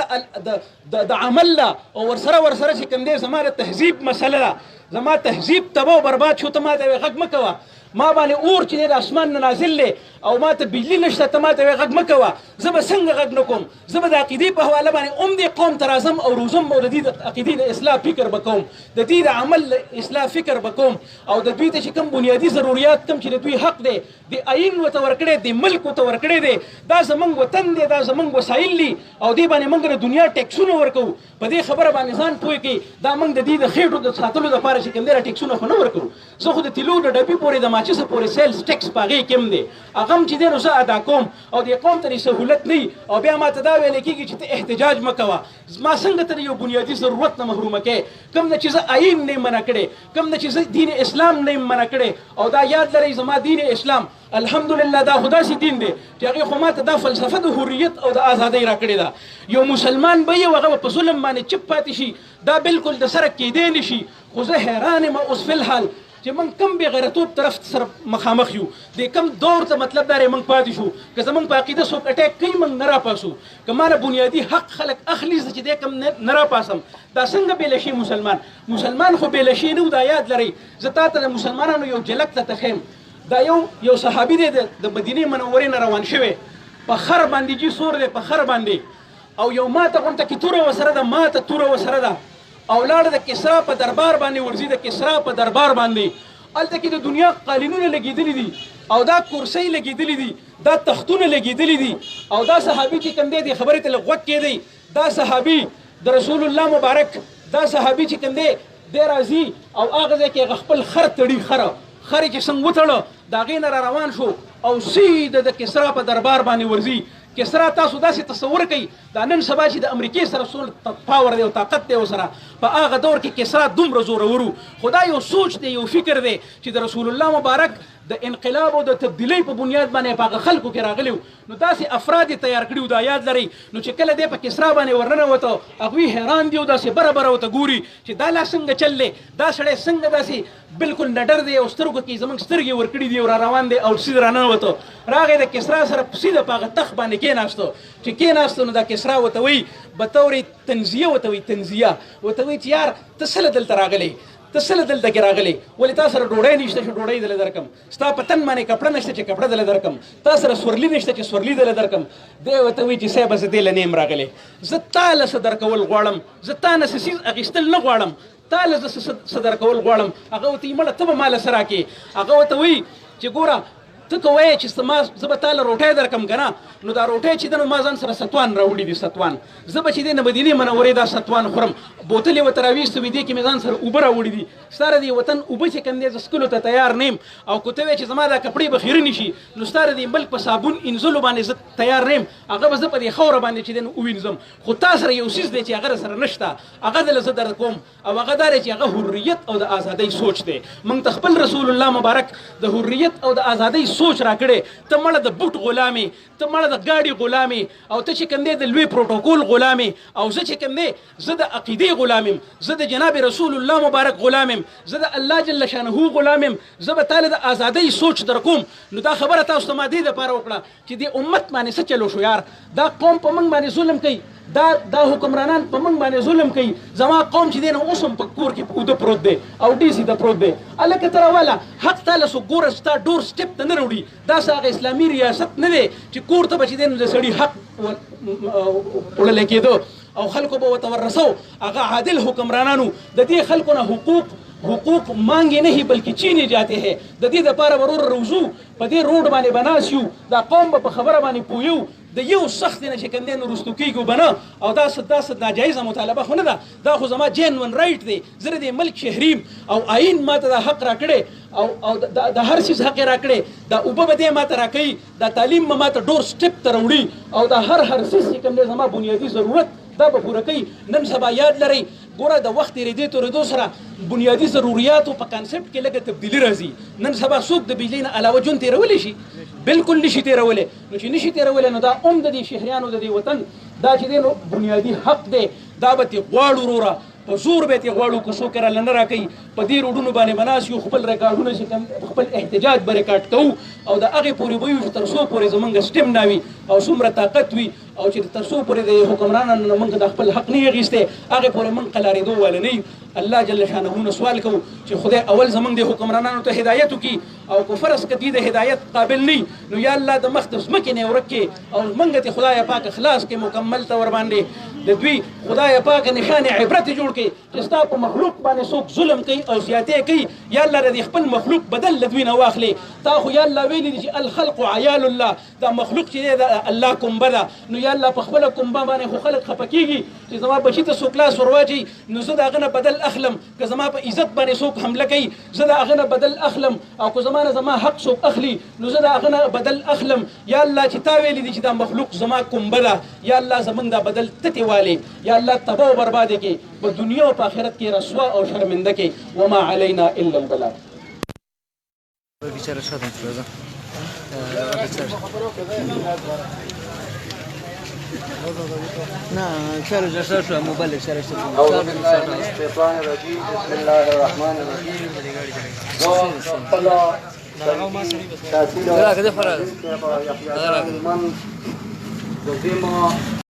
د عمل ده او ورسره چې کوم دی زما د تهذیب مسله ده زما تهذیب تباه او برباد شو ته ما ته غږ مه کوه ما باندې اور چې د اسمان نه نازل دی او ما ته بجلی نشته ته ما ته غږ مه کوه زه به څنګه غږ نه کوم زه به د عقیدې په حواله باندې دې قوم ته راځم او روزم او د دې د عقیدې د اصلاح فکر به کوم د دې د عمل اصلاح فکر به کوم او د دوی ته چې کوم بنیادي ضروریات کوم چې د دوی حق دی د آئین ورته ورکړی دی ملک ورته ورکړی دی دا زموږ وطن دی دا زموږ وسایل دي او دې باندې موږ د دنیا ټیکسونه ورکوو په دې خبره باندې ځان پوه کړي دا موږ د دې د خېټو د ساتلو دپاره چې کوم دی ټیکسونه خو نه ورکوو زه خو د تیلو د ډبې پورې د ماچسه پورې سیلز ټیکس په هغې کې هم دی هغه هم چې دی نو زه ادا کوم او دې قوم ته سهولت نه او بیا ما ته دا ویلی کېږي چې ته احتجاج مه کوه ما څنګه ته یو بنیادي ضرورت نه محرومه کوې کوم نه چې زه آئین نه یم منع کړی کوم نه چې زه دین اسلام نه یم منع کړی او دا یاد لرئ زما دین اسلام الحمدلله دا خو داسې دین دی چې هغې خو ما ته دا فلسفه د حریت او د ازادۍ را کړې ده یو مسلمان به یې هغه په ظلم باندې چپ پاتې شي دا بالکل د سره کېدی نه شي خو زه حیران یم اوس فلحال چې موږ کم بې غیرتوب طرف سره مخامخ یو د کم دور ته مطلب دا موږ پاتې شو که زموږ په عقیده څوک اټیک کوي موږ نه راپاسو که ما نه بنیادي حق خلک اخلي زه چې دی کم نه راپاسم دا څنګه بېله شي مسلمان خو بېله شي نه و دا یاد لرئ زه تا ته د مسلمانانو یو جلک ته تخیم دا یو صحابي دی د مدینې منورې نه روان شوی په خر باندې جي سور دی په خر باندې او یو ماته غونته کې توره ورسره ده ماته توره ورسره ده او لاړه د کسرا په دربار باندې ورځي د کسرا په دربار باندې هلته کې د دنیا قالینونه لګېدلي دي او دا کرسۍ لګېدلي دي دا تختونه لګېدلي دي او دا صحابي چې کوم دی د خبرې ته لږ غوږ کېدی دا صحابي د رسول الله مبارک دا صحابي چې کوم دی دی راځي او هغه ځای کې هغه خپل خر تړي خر چې څنګه وتړه د هغې نه را روان شو او سیده د کسرا په دربار باندې ورځي کسرا تاسو داسې تصور کوي دا نن سبا چې د امریکې سره څومره پاور دی او طاقت دی ورسره په هغه دور کې کسرا دومره زورور و خو دا یو سوچ دی یو فکر دی چې د رسول الله مبارک د انقلاب او د تبدیلۍ په بنیاد باندې په هغه خلکو کې راغلی نو داسې افراد یې تیار کړي دا یاد لرئ نو چې کله دی په کسرا باندې ورننوته هغوی حیران دي او داسې بره ورته ګوري چې دا لا څنګه چل دی دا سړی څنګه داسې بالکل نډر دی او سترګو کې زموږ سترګې ورکړي دي او را روان دی او سید راننوته راغی د کسرا سره سیده په هغه تخت باندې کېناستو چې کېناستو نو دا کسرا ورته وایي بطور تنزیه ورته وایي تنزیه ورته وایي چې یار ته څه له دلته راغلی ته څه له دلته کې راغلی ولې تا سره ډوډۍ نشته چې ډوډۍ دله درکم ستا په تن باندې کپړه نشته چې کپړه دله درکم تا سره سورلي نشته چې سورلي دله درکم دی ورته وایي چې صاحبه زه دې له نیم راغلی زه تا له څه درکول غواړم زه تا نه څه څیز اخیستل نه غواړم تا له زه څه درکول غواړم هغه ورته وایي مړه ته به ما له څه راکړې هغه ورته وایي چې ګوره ته که وایې چې زه به تا له روټۍ درکم که نه نو دا روټۍ چې ده نو ما ځان سره ستوان راوړي دي ستوان زه به چې دی نه مدینې منورې دا ستوان خورم بوتل یې ورته راویستو وي دې کې مې ځان سره اوبه راوړي دي ستا د دې وطن اوبه چې کوم دی زه څښلو ته تیار نه یم او که ته وایې چې زما دا کپړې به خیرنې شي نو ستا د دې ملک په صابون انځلو باندې زه تیار نه یم هغه به زه په دې خاوره باندې چې دی نو ووینځم خو تا سره یو څیز دی چې هغه سره نشته هغه دله زه در کوم او هغه دا دی چې هغه حریت او د ازادۍ سوچ دی موږ ته خپل رسول الله مبارک د حریت او د ازادۍ سوچ را کړې ته مړه د بوټ غلامې ته مړه د ګاډي غلامې او ته چې کوم دی د لوی پروټوکول غلامې او زه چې کوم دی زه د عقیدې غلام یم زه د جناب رسول الله مبارک غلام یم زه د الله جل شانه غلام یم زه به تاله د ازادۍ سوچ در کوم نو دا خبره تاسو ته ما دې دپاره وکړه چې دې امت باندې څه چلو شو یار دا قوم په موږ باندې ظلم کوي دا حکمرانان په موږ باندې ظلم کوي زما قوم چې دی نو اوس هم په کور کې اوده پروت دی او ډیسي ته پروت دی هلکه ته راواله حق تاله سو ګوره ستا ډور سټپ ته نه راوړي دا څه هغه اسلامي ریاست نه دی چې کور ته به چې دی نو د سړي حق وړل کېدو او خلکو به ورته ورسو هغه عادل حکمرانانو د دې خلکو نه حقوق مانګې نه بلکې چینې جاتے ہیں د دې دپاره ورور روزو په دې روډ باندې بناس یو دا قوم به په خبره باندې پویو د یو سخت نه چې کوم دی نو رستو کېږو به نه او دا ناجایزه مطالبه خو نه ده دا خو زما جینون رایټ دی زه د ملک شهریم او آئین ماته دا حق راکړی او د هر څیز حق یې راکړی دا اوبه به دی ماته راکوي دا تعلیم به ماته ډور سټپ ته راوړي او دا هر څیز چې کوم دی زما بنیادي ضرورت دا به پوره کوي نن سبا یاد لرئ ګوره د وخت تېرېدې تورېدو سره بنیادي ضروریاتو په کانسپټ کې لږه تبدیلي راځي نن سبا څوک د بجلۍ نه علاوه ژوند تېرولی شي بالکل نشي تېرولی نو چې نشي تېرولی نو دا د دې شهریانو د دې وطن دا چې دی نو بنیادي حق دی دا به ترې غواړو وروره په زور به یې غواړو که څوک راله نه راکوي په دې روډونو باندې به ناست یو خپل ریکارډونه چې کوم خپل احتجاج به ریکارډ کوو او د هغې پورې به یو چې تر څو پورې زمونږ سټیم نه وي او څومره طاقت وي او چې تر څو پورې د حکمرانانو نه موږ د خپل حق نه اخیستی هغې پورې موږ قلارېدو واله نه یو الله جل شانه نه سوال کوو چې خدای اول زمونږ د حکمرانانو ته هدایت وکړي او که فرض که دوی د هدایت قابل نه نو یا الله د مخ د ځمکې نه یې ورک کړي او موږ ته خدای پاک خلاص کړي مکمل ته ورباندې د دوی خدای پاک نشان عبرت جوړ کړي چې ستا په مخلوق باندې څوک ظلم کوي او زیاتې کوي یا الله د خپل مخلوق بدل له دوی نه واخلي تا خو یا الله ویلي دي چې الخلق عیال الله دا مخلوق چې دی د الله کومبه ده نو یا الله په خپله کومبه باندې خو خلک خفه کېږي چې زما بچي ته څوک لاس ورواچي نو زه د هغه نه بدل اخلم که زما په عزت باندې څوک حمله کوي زه د هغه نه بدل اخلم او که زما نه زما حق څوک اخلي نو زه د هغه نه بدل اخلم یا الله چې تا ویلي دي چې دا مخلوق زما کومبه ده یا الله زمونږ دا بدل تتې والې یا الله تباه و بربادې کې په دنیا او په آخرت کې رسوا او شرمنده کې وما علینا الا البلاغ نه شر جسر شو موبایل شر شو أعوذ بالله من الشيطان الرجيم بسم الله الرحمن الرحيم وقال تأثير